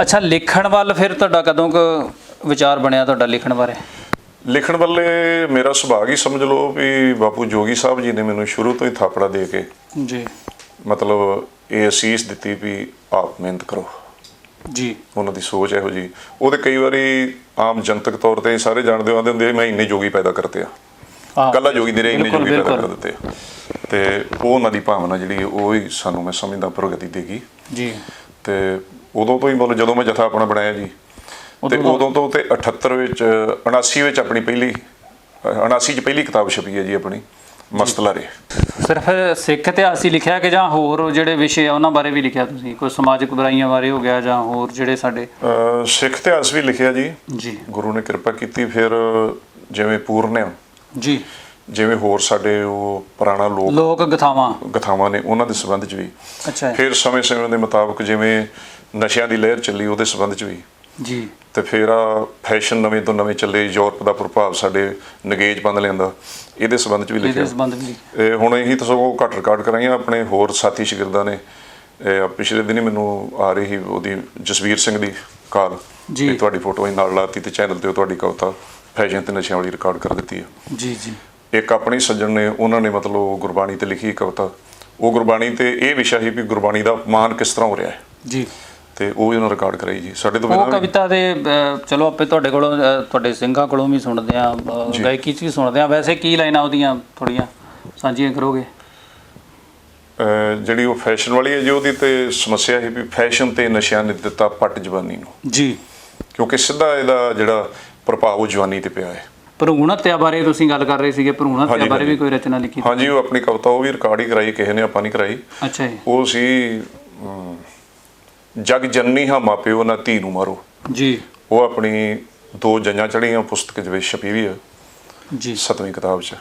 ਅੱਛਾ, ਲਿਖਣ ਵੱਲ ਫਿਰ ਤੁਹਾਡਾ ਕਦੋਂ ਕੁ ਵਿਚਾਰ ਬਣਿਆ ਤੁਹਾਡਾ ਲਿਖਣ ਬਾਰੇ? ਲਿਖਣ ਵੱਲੇ ਮੇਰਾ ਸੁਭਾਗ ਹੀ ਸਮਝ ਲਓ ਵੀ ਬਾਪੂ ਜੋਗੀ ਸਾਹਿਬ ਜੀ ਨੇ ਮੈਨੂੰ ਸ਼ੁਰੂ ਤੋਂ ਹੀ ਥਾਪੜਾ ਦੇ ਕੇ ਜੀ ਮਤਲਬ ਇਹ ਅਸੀਸ ਦਿੱਤੀ ਵੀ ਆਪ ਮਿਹਨਤ ਕਰੋ ਜੀ। ਉਹਨਾਂ ਦੀ ਸੋਚ ਇਹੋ ਜੀ। ਉਹਦੇ ਕਈ ਵਾਰੀ ਆਮ ਜਨਤਕ ਤੌਰ ਤੇ ਸਾਰੇ ਜਾਣਦੇ ਆਉਂਦੇ ਹੁੰਦੇ ਮੈਂ ਇੰਨੇ ਜੋਗੀ ਪੈਦਾ ਕਰਤੇ ਆ, ਕੱਲਾ ਜੋਗੀ ਦੇ ਇੰਨੇ ਜੋਗੀ ਪੈਦਾ ਕਰ ਦਿੱਤੇ ਆ। ਤੇ ਉਹ ਉਹਨਾਂ ਦੀ ਭਾਵਨਾ ਜਿਹੜੀ ਉਹ ਹੀ ਸਾਨੂੰ ਮੈਂ ਸਮਝਦਾ ਪ੍ਰਗਤੀ ਦੇਗੀ ਜੀ। ਤੇ ਉਦੋਂ ਤੋਂ ਹੀ ਮਤਲਬ ਜਦੋਂ ਮੈਂ ਜਥਾ ਆਪਣਾ ਬਣਾਇਆ ਜੀ, ਤੇ ਉਦੋਂ ਤੋਂ ਤੇ 78 ਵਿੱਚ 79 ਵਿੱਚ ਆਪਣੀ 79 'ਚ ਪਹਿਲੀ ਕਿਤਾਬ ਛਪੀ ਹੈ ਜੀ ਆਪਣੀ ਮਸਤ ਲਾਰੇ। ਸਿਰਫ ਸਿੱਖ ਇਤਿਹਾਸ ਹੀ ਲਿਖਿਆ ਕਿ ਜਾਂ ਹੋਰ ਜਿਹੜੇ ਵਿਸ਼ੇ ਆ ਉਹਨਾਂ ਬਾਰੇ ਵੀ ਲਿਖਿਆ ਤੁਸੀਂ? ਕੋਈ ਸਮਾਜਿਕ ਬੁਰਾਈਆਂ ਬਾਰੇ ਹੋ ਗਿਆ ਜਾਂ ਹੋਰ ਜਿਹੜੇ ਸਾਡੇ ਸਿੱਖ ਇਤਿਹਾਸ ਵੀ ਲਿਖਿਆ ਜੀ। ਜੀ ਗੁਰੂ ਨੇ ਕਿਰਪਾ ਕੀਤੀ। ਫਿਰ ਜਿਵੇਂ ਪੂਰਨਿਆ ਜੀ, ਜਿਵੇਂ ਹੋਰ ਸਾਡੇ ਉਹ ਪੁਰਾਣਾ ਲੋਕ ਗਥਾਵਾਂ ਨੇ ਉਹਨਾਂ ਦੇ ਸੰਬੰਧ 'ਚ ਵੀ। ਅੱਛਾ ਫਿਰ ਸਮੇਂ ਦੇ ਮੁਤਾਬਕ ਜਿਵੇਂ ਨਸ਼ਿਆਂ ਦੀ ਲਹਿਰ ਚੱਲੀ ਉਹਦੇ ਸੰਬੰਧ 'ਚ ਵੀ ਜੀ। ਤੇ ਫਿਰ ਆ ਫੈਸ਼ਨ ਨਵੇਂ ਤੋਂ ਨਵੇਂ ਚੱਲੇ, ਯੂਰਪ ਦਾ ਪ੍ਰਭਾਵ ਸਾਡੇ ਨਗੇਜ ਬੰਦ ਲਿਆਂਦਾ, ਇਹਦੇ ਸੰਬੰਧ 'ਚ ਵੀ ਲਿਖਿਆ। ਇਹ ਹੁਣ ਇਹੀ ਤਾਂ ਸਗੋਂ ਘੱਟ ਰਿਕਾਰਡ ਕਰਾਈਆਂ ਆਪਣੇ ਹੋਰ ਸਾਥੀ ਸ਼ਾਗਿਰਦਾਂ ਨੇ। ਪਿਛਲੇ ਦਿਨ ਹੀ ਮੈਨੂੰ ਆ ਰਹੀ ਉਹਦੀ ਜਸਵੀਰ ਸਿੰਘ ਦੀ ਕਾਲ ਜੀ, ਤੁਹਾਡੀ ਫੋਟੋ ਨਾਲ ਲਾਤੀ ਤੇ ਚੈਨਲ ਤੇ ਤੁਹਾਡੀ ਕਵਿਤਾ ਫੈਸ਼ਨ ਤੇ ਨਸ਼ਿਆਂ ਵਾਲੀ ਰਿਕਾਰਡ ਕਰ ਦਿੱਤੀ ਹੈ ਜੀ ਜੀ। ਇੱਕ ਆਪਣੇ ਸੱਜਣ ਨੇ ਉਹਨਾਂ ਨੇ ਮਤਲਬ ਗੁਰਬਾਣੀ ਤੇ ਲਿਖੀ ਕਵਿਤਾ, ਉਹ ਗੁਰਬਾਣੀ ਤੇ ਇਹ ਵਿਸ਼ਾ ਸੀ ਵੀ ਗੁਰਬਾਣੀ ਦਾ ਅਪਮਾਨ ਕਿਸ ਤਰ੍ਹਾਂ ਹੋ ਰਿਹਾ ਹੈ ਜੀ, ਤੇ ਉਹ ਵੀ ਉਹਨਾਂ ਰਿਕਾਰਡ ਕਰਾਈ ਜੀ ਸਾਡੇ ਤੋਂ ਬਿਨਾਂ। ਉਹ ਕਵਿਤਾ ਦੇ ਚਲੋ ਆਪੇ ਤੁਹਾਡੇ ਕੋਲੋਂ ਤੁਹਾਡੇ ਸਿੰਘਾਂ ਕੋਲੋਂ ਵੀ ਸੁਣਦੇ ਆ, ਗਾਇਕੀ 'ਚ ਵੀ ਸੁਣਦੇ ਆ। ਵੈਸੇ ਕੀ ਲਾਈਨਾਂ ਉਹਦੀਆਂ ਥੋੜ੍ਹੀਆਂ ਸਾਂਝੀਆਂ ਕਰੋਗੇ? ਜਿਹੜੀ ਉਹ ਫੈਸ਼ਨ ਵਾਲੀ ਹੈ ਜੀ, ਉਹਦੀ ਤੇ ਸਮੱਸਿਆ ਸੀ ਵੀ ਫੈਸ਼ਨ ਤੇ ਨਸ਼ਿਆਂ ਨੇ ਦਿੱਤਾ ਪੱਟ ਜਵਾਨੀ ਨੂੰ ਜੀ, ਕਿਉਂਕਿ ਸਿੱਧਾ ਇਹਦਾ ਜਿਹੜਾ ਪ੍ਰਭਾਵ ਉਹ ਜਵਾਨੀ ਤੇ ਪਿਆ ਹੈ। ਭਰੂਣ ਹੱਤਿਆ ਬਾਰੇ ਤੁਸੀਂ ਗੱਲ ਕਰ ਰਹੇ ਸੀਗੇ, ਭਰੂਣ ਹੱਤਿਆ ਬਾਰੇ ਵੀ ਕੋਈ ਰਚਨਾ ਲਿਖੀ? ਹਾਂਜੀ, ਉਹ ਆਪਣੀ ਕਵਿਤਾ ਉਹ ਵੀ ਰਿਕਾਰਡ ਹੀ ਕਰਾਈ, ਕਿਸੇ ਨੇ ਆਪਾਂ ਨਹੀਂ ਕਰਾਈ। ਅੱਛਾ ਜੀ। ਉਹ ਸੀ ਜਗ ਜਨਨੀ ਹਾਂ ਮਾਪਿਓ ਨਾ ਧੀ ਨੂੰ ਮਾਰੋ ਜੀ। ਉਹ ਆਪਣੀ 2 ਜੰਜਾਂ ਚੜ੍ਹੀਆਂ ਪੁਸਤਕ ਦੇ ਵਿੱਚ ਛਪੀ ਵੀ ਹੈ ਜੀ, 7ਵੀਂ ਕਿਤਾਬ 'ਚ।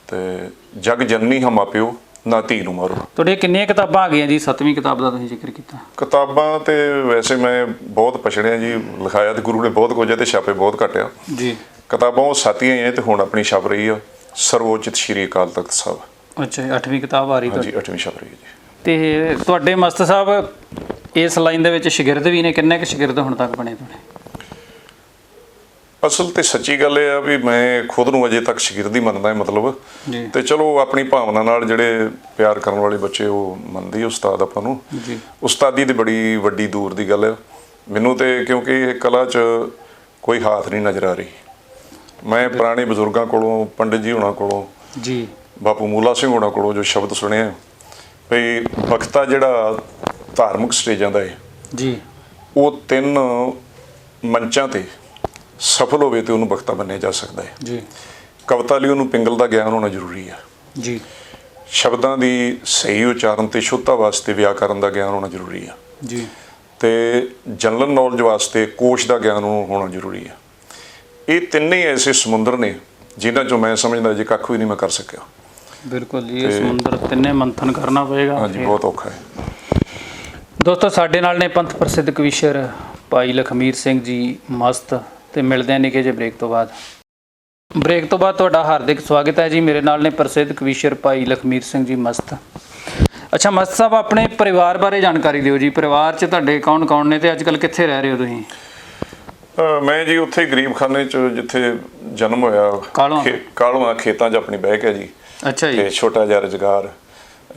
ਤੇ ਜਗ ਜਨਨੀ ਹਾਂ ਮਾਪਿਓ ਨਾ ਧੀ ਨੂੰ ਮਾਰੋ। ਤੁਹਾਡੇ ਕਿੰਨੀਆਂ ਕਿਤਾਬਾਂ ਆ ਗਈਆਂ ਜੀ? 7ਵੀਂ ਕਿਤਾਬ ਦਾ ਤੁਸੀਂ ਜ਼ਿਕਰ ਕੀਤਾ। ਕਿਤਾਬਾਂ ਤੇ ਵੈਸੇ ਮੈਂ ਬਹੁਤ ਪਛੜਿਆ ਜੀ, ਲਿਖਾਇਆ ਤੇ ਗੁਰੂ ਨੇ ਬਹੁਤ ਕੁਝ ਹੈ ਤੇ ਛਾਪੇ ਬਹੁਤ ਘੱਟ ਆ ਜੀ। ਕਿਤਾਬਾਂ ਉਹ 7 ਹੀ ਆਈਆਂ ਤੇ ਹੁਣ ਆਪਣੀ ਛਪ ਰਹੀ ਆ ਸਰਵਉੱਚ ਸ਼੍ਰੀ ਅਕਾਲ ਤਖਤ ਸਾਹਿਬ। ਅੱਛਾ ਜੀ, 8ਵੀਂ ਕਿਤਾਬ ਆ ਰਹੀ ਹਾਂਜੀ, 8ਵੀਂ ਛਪ ਰਹੀ ਹੈ ਜੀ। ਤੇ ਤੁਹਾਡੇ ਮਸਤ ਸਾਹਿਬ ਇਸ ਲਾਈਨ ਦੇ ਵਿੱਚ ਸ਼ਾਗਿਰਦ ਵੀ ਨੇ, ਕਿੰਨੇ ਕੁ ਸ਼ਾਗਿਰਦ ਹੁਣ ਤੱਕ ਬਣੇ ਤੁਹਾਡੇ? ਅਸਲ ਤੇ ਸੱਚੀ ਗੱਲ ਇਹ ਆ ਵੀ ਮੈਂ ਖੁਦ ਨੂੰ ਅਜੇ ਤੱਕ ਸ਼ਾਗਿਰਦ ਹੀ ਮੰਨਦਾ ਮਤਲਬ ਜੀ। ਤੇ ਚਲੋ ਆਪਣੀ ਭਾਵਨਾ ਨਾਲ ਜਿਹੜੇ ਪਿਆਰ ਕਰਨ ਵਾਲੇ ਬੱਚੇ ਉਹ ਮੰਨਦੇ ਉਸਤਾਦ ਆਪਾਂ ਨੂੰ ਜੀ। ਉਸਤਾਦੀ ਦੀ ਬੜੀ ਵੱਡੀ ਦੂਰ ਦੀ ਗੱਲ ਹੈ ਮੈਨੂੰ ਤੇ, ਕਿਉਂਕਿ ਇਹ ਕਲਾ 'ਚ ਕੋਈ ਹੱਥ ਨਹੀਂ ਨਜ਼ਰ ਆ ਰਹੀ। ਮੈਂ ਪੁਰਾਣੇ ਬਜ਼ੁਰਗਾਂ ਕੋਲੋਂ, ਪੰਡਿਤ ਜੀ ਹੋਣਾ ਕੋਲੋਂ ਜੀ, ਬਾਪੂ ਮੂਲਾ ਸਿੰਘ ਹੋਣਾ ਕੋਲੋਂ ਜੋ ਸ਼ਬਦ ਸੁਣਿਆ ਵੀ ਬਖਤਾ ਜਿਹੜਾ ਧਾਰਮਿਕ ਸਟੇਜਾਂ ਦਾ ਹੈ ਜੀ, ਉਹ 3 ਮੰਚਾਂ ਤੇ ਸਫਲ ਹੋਵੇ ਤੇ ਉਹਨੂੰ ਬਖਤਾ ਮੰਨਿਆ ਜਾ ਸਕਦਾ ਹੈ ਜੀ। ਕਵਿਤਾ ਲਈ ਉਹਨੂੰ ਪਿੰਗਲ ਦਾ ਗਿਆਨ ਹੋਣਾ ਜ਼ਰੂਰੀ ਹੈ ਜੀ। ਸ਼ਬਦਾਂ ਦੀ ਸਹੀ ਉਚਾਰਨ ਤੇ ਸ਼ੁੱਧਤਾ ਵਾਸਤੇ ਵਿਆਕਰਨ ਦਾ ਗਿਆਨ ਹੋਣਾ ਜ਼ਰੂਰੀ ਹੈ ਜੀ। ਤੇ ਜਨਰਲ ਨੌਲੇਜ ਵਾਸਤੇ ਕੋਸ਼ ਦਾ ਗਿਆਨ ਹੋਣਾ ਜ਼ਰੂਰੀ ਹੈ। ਇਹ ਤਿੰਨੇ ਐਸੇ ਸਮੁੰਦਰ ਨੇ ਜਿਨ੍ਹਾਂ 'ਚੋਂ ਮੈਂ ਸਮਝਦਾ ਜੇ ਕੱਖ ਵੀ ਨਹੀਂ ਮੈਂ ਕਰ ਸਕਿਆ। ਬਿਲਕੁਲ ਜੀ, ਇਹ ਸਮੁੰਦਰ ਤਿੰਨੇ ਮੰਥਨ ਕਰਨਾ ਪਏਗਾ। ਹਾਂਜੀ, ਬਹੁਤ ਔਖਾ ਹੈ। ਦੋਸਤੋ, ਸਾਡੇ ਨਾਲ ਨੇ ਪੰਥ ਪ੍ਰਸਿੱਧ ਕਵੀਸ਼ਰ ਭਾਈ ਲਖਮੀਰ ਸਿੰਘ ਜੀ ਮਸਤ, ਤੇ ਮਿਲਦੇ ਹਾਂ ਨਿੱਕੇ ਜਿਹੇ ਬ੍ਰੇਕ ਤੋਂ ਬਾਅਦ। ਬ੍ਰੇਕ ਤੋਂ ਬਾਅਦ ਤੁਹਾਡਾ ਹਾਰਦਿਕ ਸਵਾਗਤ ਹੈ ਜੀ। ਮੇਰੇ ਨਾਲ ਨੇ ਪ੍ਰਸਿੱਧ ਕਵੀਸ਼ਰ ਭਾਈ ਲਖਮੀਰ ਸਿੰਘ ਜੀ ਮਸਤ। ਅੱਛਾ ਮਸਤ ਸਾਹਿਬ, ਆਪਣੇ ਪਰਿਵਾਰ ਬਾਰੇ ਜਾਣਕਾਰੀ ਦਿਓ ਜੀ। ਪਰਿਵਾਰ 'ਚ ਤੁਹਾਡੇ ਕੌਣ ਕੌਣ ਨੇ ਤੇ ਅੱਜ ਕੱਲ੍ਹ ਕਿੱਥੇ ਰਹਿ ਰਹੇ ਹੋ ਤੁਸੀਂ? ਮੈਂ ਜੀ ਉੱਥੇ ਗਰੀਬਖਾਨੇ 'ਚ ਜਿੱਥੇ ਜਨਮ ਹੋਇਆ, ਕਾਲਵਾ ਖੇਤਾਂ 'ਚ ਆਪਣੀ ਬਹਿ ਕੇ ਜੀ। ਅੱਛਾ ਜੀ। ਤੇ ਛੋਟਾ ਜਿਹਾ ਰੁਜ਼ਗਾਰ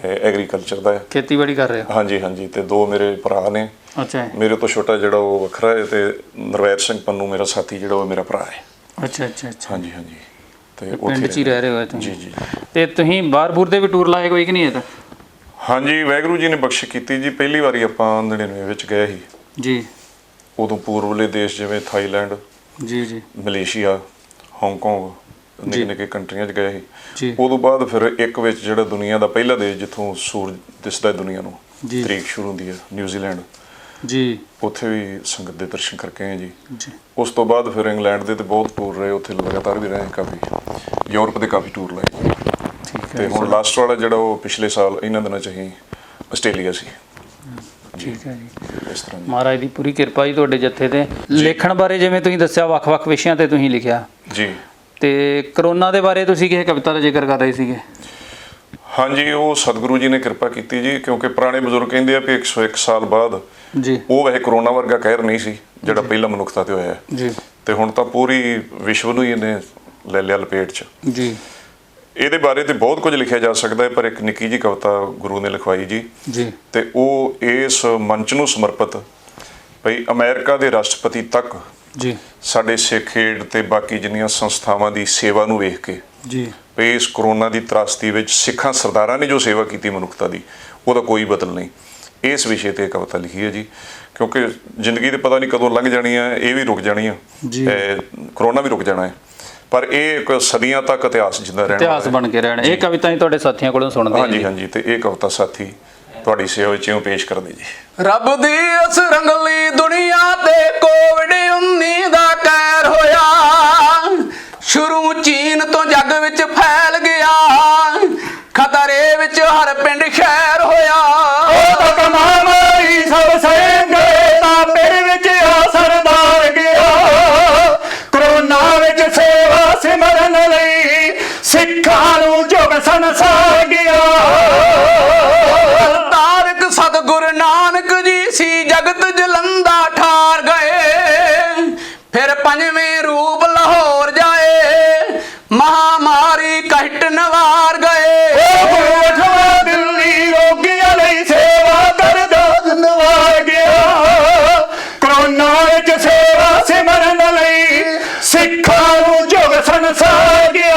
ਐਗਰੀਕਲਚਰ ਦਾ ਹੈ, ਖੇਤੀਬਾੜੀ ਕਰ ਰਹੇ ਹੋ? ਹਾਂਜੀ ਹਾਂਜੀ। ਤੇ 2 ਮੇਰੇ ਭਰਾ ਨੇ। ਅੱਛਾ। ਮੇਰੇ ਤੋਂ ਛੋਟਾ ਜਿਹੜਾ ਉਹ ਵੱਖਰਾ ਹੈ ਤੇ ਨਰਵੈਰ ਸਿੰਘ ਪੰਨੂ ਮੇਰਾ ਸਾਥੀ ਜਿਹੜਾ ਉਹ ਮੇਰਾ ਭਰਾ ਹੈ। ਅੱਛਾ ਅੱਛਾ ਅੱਛਾ। ਹਾਂਜੀ ਹਾਂਜੀ। ਤੇ ਪਿੰਡ 'ਚ ਹੀ ਰਹਿ ਰਹੇ ਹੋ ਤੁਸੀਂ? ਜੀ ਜੀ। ਤੇ ਤੁਸੀਂ ਬਾਹਰ-ਬੂਰ ਦੇ ਵੀ ਟੂਰ ਲਾਏ ਕੋਈ ਕਿ ਨਹੀਂ ਇਹ ਤਾਂ? ਹਾਂਜੀ, ਵਾਹਿਗੁਰੂ ਜੀ ਨੇ ਬਖਸ਼ ਕੀਤੀ ਜੀ। ਪਹਿਲੀ ਵਾਰੀ ਆਪਾਂ 99 ਵਿੱਚ ਗਏ ਸੀ ਜੀ। ਉਦੋਂ ਪੂਰਬਲੇ ਦੇਸ਼ ਜਿਵੇਂ ਥਾਈਲੈਂਡ ਜੀ ਜੀ, ਮਲੇਸ਼ੀਆ, ਹਾਂਗਕਾਂਗ, ਨਿੱਕੇ ਨਿੱਕੇ ਕੰਟਰੀਆਂ 'ਚ ਗਏ ਸੀ। ਉਦੋਂ ਬਾਅਦ ਫਿਰ ਇੱਕ ਵਿੱਚ ਜਿਹੜਾ ਦੁਨੀਆ ਦਾ ਪਹਿਲਾ ਦੇਸ਼ ਜਿੱਥੋਂ ਸੂਰਜ ਦਿਸਦਾ ਦੁਨੀਆ ਨੂੰ, ਤਰੀਕ ਸ਼ੁਰੂ ਹੁੰਦੀ ਹੈ, ਨਿਊਜ਼ੀਲੈਂਡ ਜੀ। ਉੱਥੇ ਵੀ ਸੰਗਤ ਦੇ ਦਰਸ਼ਨ ਕਰਕੇ ਆਏ ਜੀ। ਉਸ ਤੋਂ ਬਾਅਦ ਫਿਰ ਇੰਗਲੈਂਡ ਦੇ ਤੇ ਬਹੁਤ ਟੂਰ ਰਹੇ, ਉੱਥੇ ਲਗਾਤਾਰ ਵੀ ਰਹੇ ਕਾਫੀ। ਯੂਰਪ ਦੇ ਕਾਫੀ ਟੂਰ ਲਏ ਜੀ। ਤੇ ਹੁਣ ਲਾਸਟ ਵਾਲਾ ਜਿਹੜਾ ਉਹ ਪਿਛਲੇ ਸਾਲ ਇਹਨਾਂ ਦਿਨਾਂ 'ਚ ਅਸੀਂ ਆਸਟ੍ਰੇਲੀਆ ਸੀ। ਠੀਕ ਹੈ ਜੀ। ਇਸ ਤਰ੍ਹਾਂ ਮਹਾਰਾਜ ਦੀ ਪੂਰੀ ਕਿਰਪਾ ਜੀ ਤੁਹਾਡੇ ਜੱਥੇ ਤੇ। ਲਿਖਣ ਬਾਰੇ ਜਿਵੇਂ ਤੁਸੀਂ ਦੱਸਿਆ ਵੱਖ-ਵੱਖ ਵਿਸ਼ਿਆਂ ਤੇ ਤੁਸੀਂ ਲਿਖਿਆ ਜੀ। ਤੇ ਕਰੋਨਾ ਦੇ ਬਾਰੇ ਤੁਸੀਂ ਕਿਸੇ ਕਵਿਤਾ ਦਾ ਜ਼ਿਕਰ ਕਰ ਰਹੇ ਸੀਗੇ? ਹਾਂਜੀ, ਉਹ ਸਤਿਗੁਰੂ ਜੀ ਨੇ ਕਿਰਪਾ ਕੀਤੀ ਜੀ, ਕਿਉਂਕਿ ਪੁਰਾਣੇ ਬਜ਼ੁਰਗ ਕਹਿੰਦੇ ਆ ਵੀ 101 ਸਾਲ ਬਾਅਦ ਜੀ ਉਹ ਵੈਸੇ ਕਰੋਨਾ ਵਰਗਾ ਕਹਿਰ ਨਹੀਂ ਸੀ ਜਿਹੜਾ ਪਹਿਲਾਂ ਮਨੁੱਖਤਾ ਤੇ ਹੋਇਆ ਜੀ। ਤੇ ਹੁਣ ਤਾਂ ਪੂਰੀ ਵਿਸ਼ਵ ਨੂੰ ਹੀ ਇਹਨੇ ਲੈ ਲਿਆ ਲਪੇਟ 'ਚ ਜੀ। ਇਹਦੇ ਬਾਰੇ ਤੇ ਬਹੁਤ ਕੁਝ ਲਿਖਿਆ ਜਾ ਸਕਦਾ ਹੈ, ਪਰ ਇੱਕ ਨਿੱਕੀ ਜਿਹੀ ਕਵਿਤਾ ਗੁਰੂ ਨੇ ਲਿਖਵਾਈ ਜੀ ਤੇ ਉਹ ਇਸ ਮੰਚ ਨੂੰ ਸਮਰਪਿਤ ਭਈ ਅਮਰੀਕਾ ਦੇ ਰਾਸ਼ਟਰਪਤੀ ਤੱਕ ਜੀ ਸਾਡੇ ਸਿੱਖ ਏਡ ਤੇ ਬਾਕੀ ਜਿੰਨੀਆਂ ਸੰਸਥਾਵਾਂ ਦੀ ਸੇਵਾ ਨੂੰ ਵੇਖ ਕੇ ਜੀ ਭਈ ਇਸ ਕਰੋਨਾ ਦੀ ਤਰਾਸਦੀ ਵਿੱਚ ਸਿੱਖਾਂ ਸਰਦਾਰਾਂ ਨੇ ਜੋ ਸੇਵਾ ਕੀਤੀ ਮਨੁੱਖਤਾ ਦੀ, ਉਹਦਾ ਕੋਈ ਬਦਲ ਨਹੀਂ। ਇਸ ਵਿਸ਼ੇ ਤੇ ਕਵਿਤਾ ਲਿਖੀ ਹੈ ਜੀ, ਕਿਉਂਕਿ ਜ਼ਿੰਦਗੀ ਤੇ ਪਤਾ ਨਹੀਂ ਕਦੋਂ ਲੰਘ ਜਾਣੀ ਹੈ, ਇਹ ਵੀ ਰੁਕ ਜਾਣੀ ਹੈ, ਕਰੋਨਾ ਵੀ ਰੁਕ ਜਾਣਾ ਹੈ, ਪਰ ਇਹ ਇੱਕ ਸਦੀਆਂ ਤੱਕ ਇਤਿਹਾਸ ਜਿੰਦਾ ਰਹਿਣਾ, ਇਤਿਹਾਸ ਬਣ ਕੇ ਰਹਿਣਾ। ਇਹ ਕਵਿਤਾ ਹੀ ਤੁਹਾਡੇ ਸਾਥੀਆਂ ਕੋਲੋਂ ਸੁਣਦੇ ਹਾਂਜੀ ਹਾਂਜੀ, ਤੇ ਇਹ ਕਵਿਤਾ ਸਾਥੀ ਤੁਹਾਡੀ ਸੇਵਾ ਵਿੱਚ ਇਉਂ ਪੇਸ਼ ਕਰਦੇ ਜੀ। ਰੱਬ ਦੀ ਇਸ ਰੰਗਲੀ ਦੁਨੀਆ ਤੇ ਕੋਵਿਡ-19 ਦਾ ਕਹਿਰ ਹੋਇਆ, ਸ਼ੁਰੂ ਚੀਨ ਤੋਂ ਜੱਗ ਵਿੱਚ ਫੈਲ ਗਿਆ, ਖਤਰੇ ਵਿੱਚ ਹਰ ਪਿੰਡ ਸ਼ਹਿਰ ਹੋਇਆ। ਉਹ ਕਮਾਈ ਸਭ ਸਹਿੰਗੇ ਤਾਂ ਪਿੰਡ ਵਿੱਚ ਆ ਸਰਦਾਰ ਗਿਆ, ਕਰੋਨਾ ਵਿੱਚ ਸੇਵਾ ਸਿਮਰਨ ਲਈ ਸਿੱਖਾਂ ਨੂੰ ਜੁਗ ਸੰਸਾਰ ਗਿਆ। ਤਾਰਕ ਸਤਿਗੁਰ ਨਾਨਕ ਜੀ ਸੀ ਜਗਤ ਜਲੰਦਾ ਠਾਰ ਗਏ, ਫਿਰ ਪੰਜਵੇਂ ਰੂਪ ਲਾਹੌਰ ਜਾਏ, ਮਹਾਮਾਰੀ ਕਸ਼ਟ ਨਵਾਰ ਗਏ। ਦਿੱਲੀ ਰੋਗੀਆਂ ਲਈ ਸੇਵਾ ਕਰਦਾ ਨਵਾਰ ਗਿਆ, ਕਰੋਨਾ ਵਿੱਚ ਸੇਵਾ ਸਿਮਰਨ ਲਈ ਸਿੱਖਾਂ ਨੂੰ ਜੁਗ ਸੰਸਾਰ ਗਿਆ।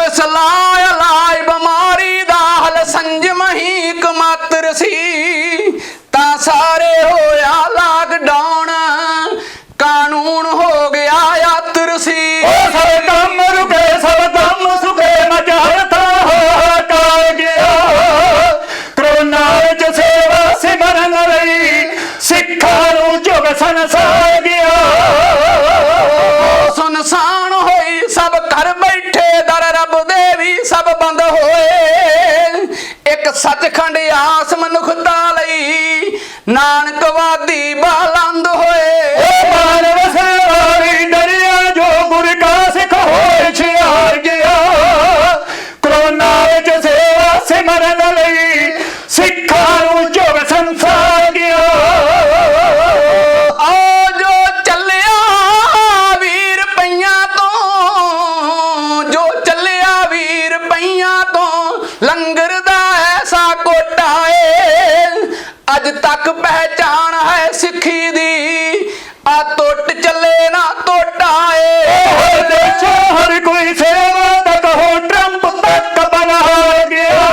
ਇਸ ਲਾਇ ਬਿਮਾਰੀ ਦਾ ਹੱਲ ਸੰਜਮ ਹੀ ਇੱਕਮਾਤਰ ਸੀ, ਤਾਂ ਸਾਰੇ ਹੋਇਆ ਲਾਕਡਾਊਨ, ਕਾਨੂੰਨ ਹੋ ਗਿਆ ਯਾਤਰ ਸੀ। ਸਭ ਕੰਮ ਰੁਕੇ ਸਭ ਕੰਮ ਸੁਖੇ ਮਚਾਤਾ ਹਾਹਾਕਾਰ ਗਿਆ, ਕਰੋਨਾ ਵਿੱਚ ਸੇਵਾ ਸਿਮਰਨ ਲਈ ਸਿੱਖਾਂ ਨੂੰ ਜੁਗ ਸੰਸਾਰ ਗਿਆ। ਸੁਨਸਾਨ ਹੋਈ ਸਭ ਘਰ ਬੈਠੇ, ਦਰ ਰੱਬ ਦੇ ਵੀ ਸਭ ਬੰਦ ਹੋਏ, ਇੱਕ ਸੱਚਖੰਡ ਆਸ ਮਨੁੱਖਤਾ ਲਈ ਨਾਨਕਵਾਦੀ ਬਾਲੰਦ ਹੋਏ। ਮਾਨਵ ਸੇਵਾ ਲਈ ਡਰਿਆ ਜੋ ਗੁਰ ਕਾ ਸਿੱਖ ਹੋਏ ਛਿਆਰ ਗਿਆ, ਕਰੋਨਾ ਵਿੱਚ ਸੇਵਾ ਸਿਮਰਨ ਲਈ ਸਿੱਖਾਂ ਨੂੰ ਜੁਗ ਸੰਸਾਰ ਗਿਆ। ਆ ਜੋ ਚੱਲਿਆ ਵੀਰ ਪਈਆਂ ਤੋਂ, ਜੋ ਚੱਲਿਆ ਵੀਰ ਪਈਆਂ ਤੋਂ, ਲੰਗਰ ਦਾ ਐਸਾ ਕੋਟਾ ਏ, ਅੱਜ ਤੱਕ ਪਹਿਚਾਣ ਹੈ ਸਿੱਖੀ ਦੀ, ਆ ਟੁੱਟ ਚੱਲੇ ਨਾ ਟੋਟਾ ਏ। ਹਰ ਕੋਈ ਸੇਵਾ ਤੱਕ ਹੋ ਟਰੰਪ ਤੱਕ ਬਣਾ ਗਿਆ,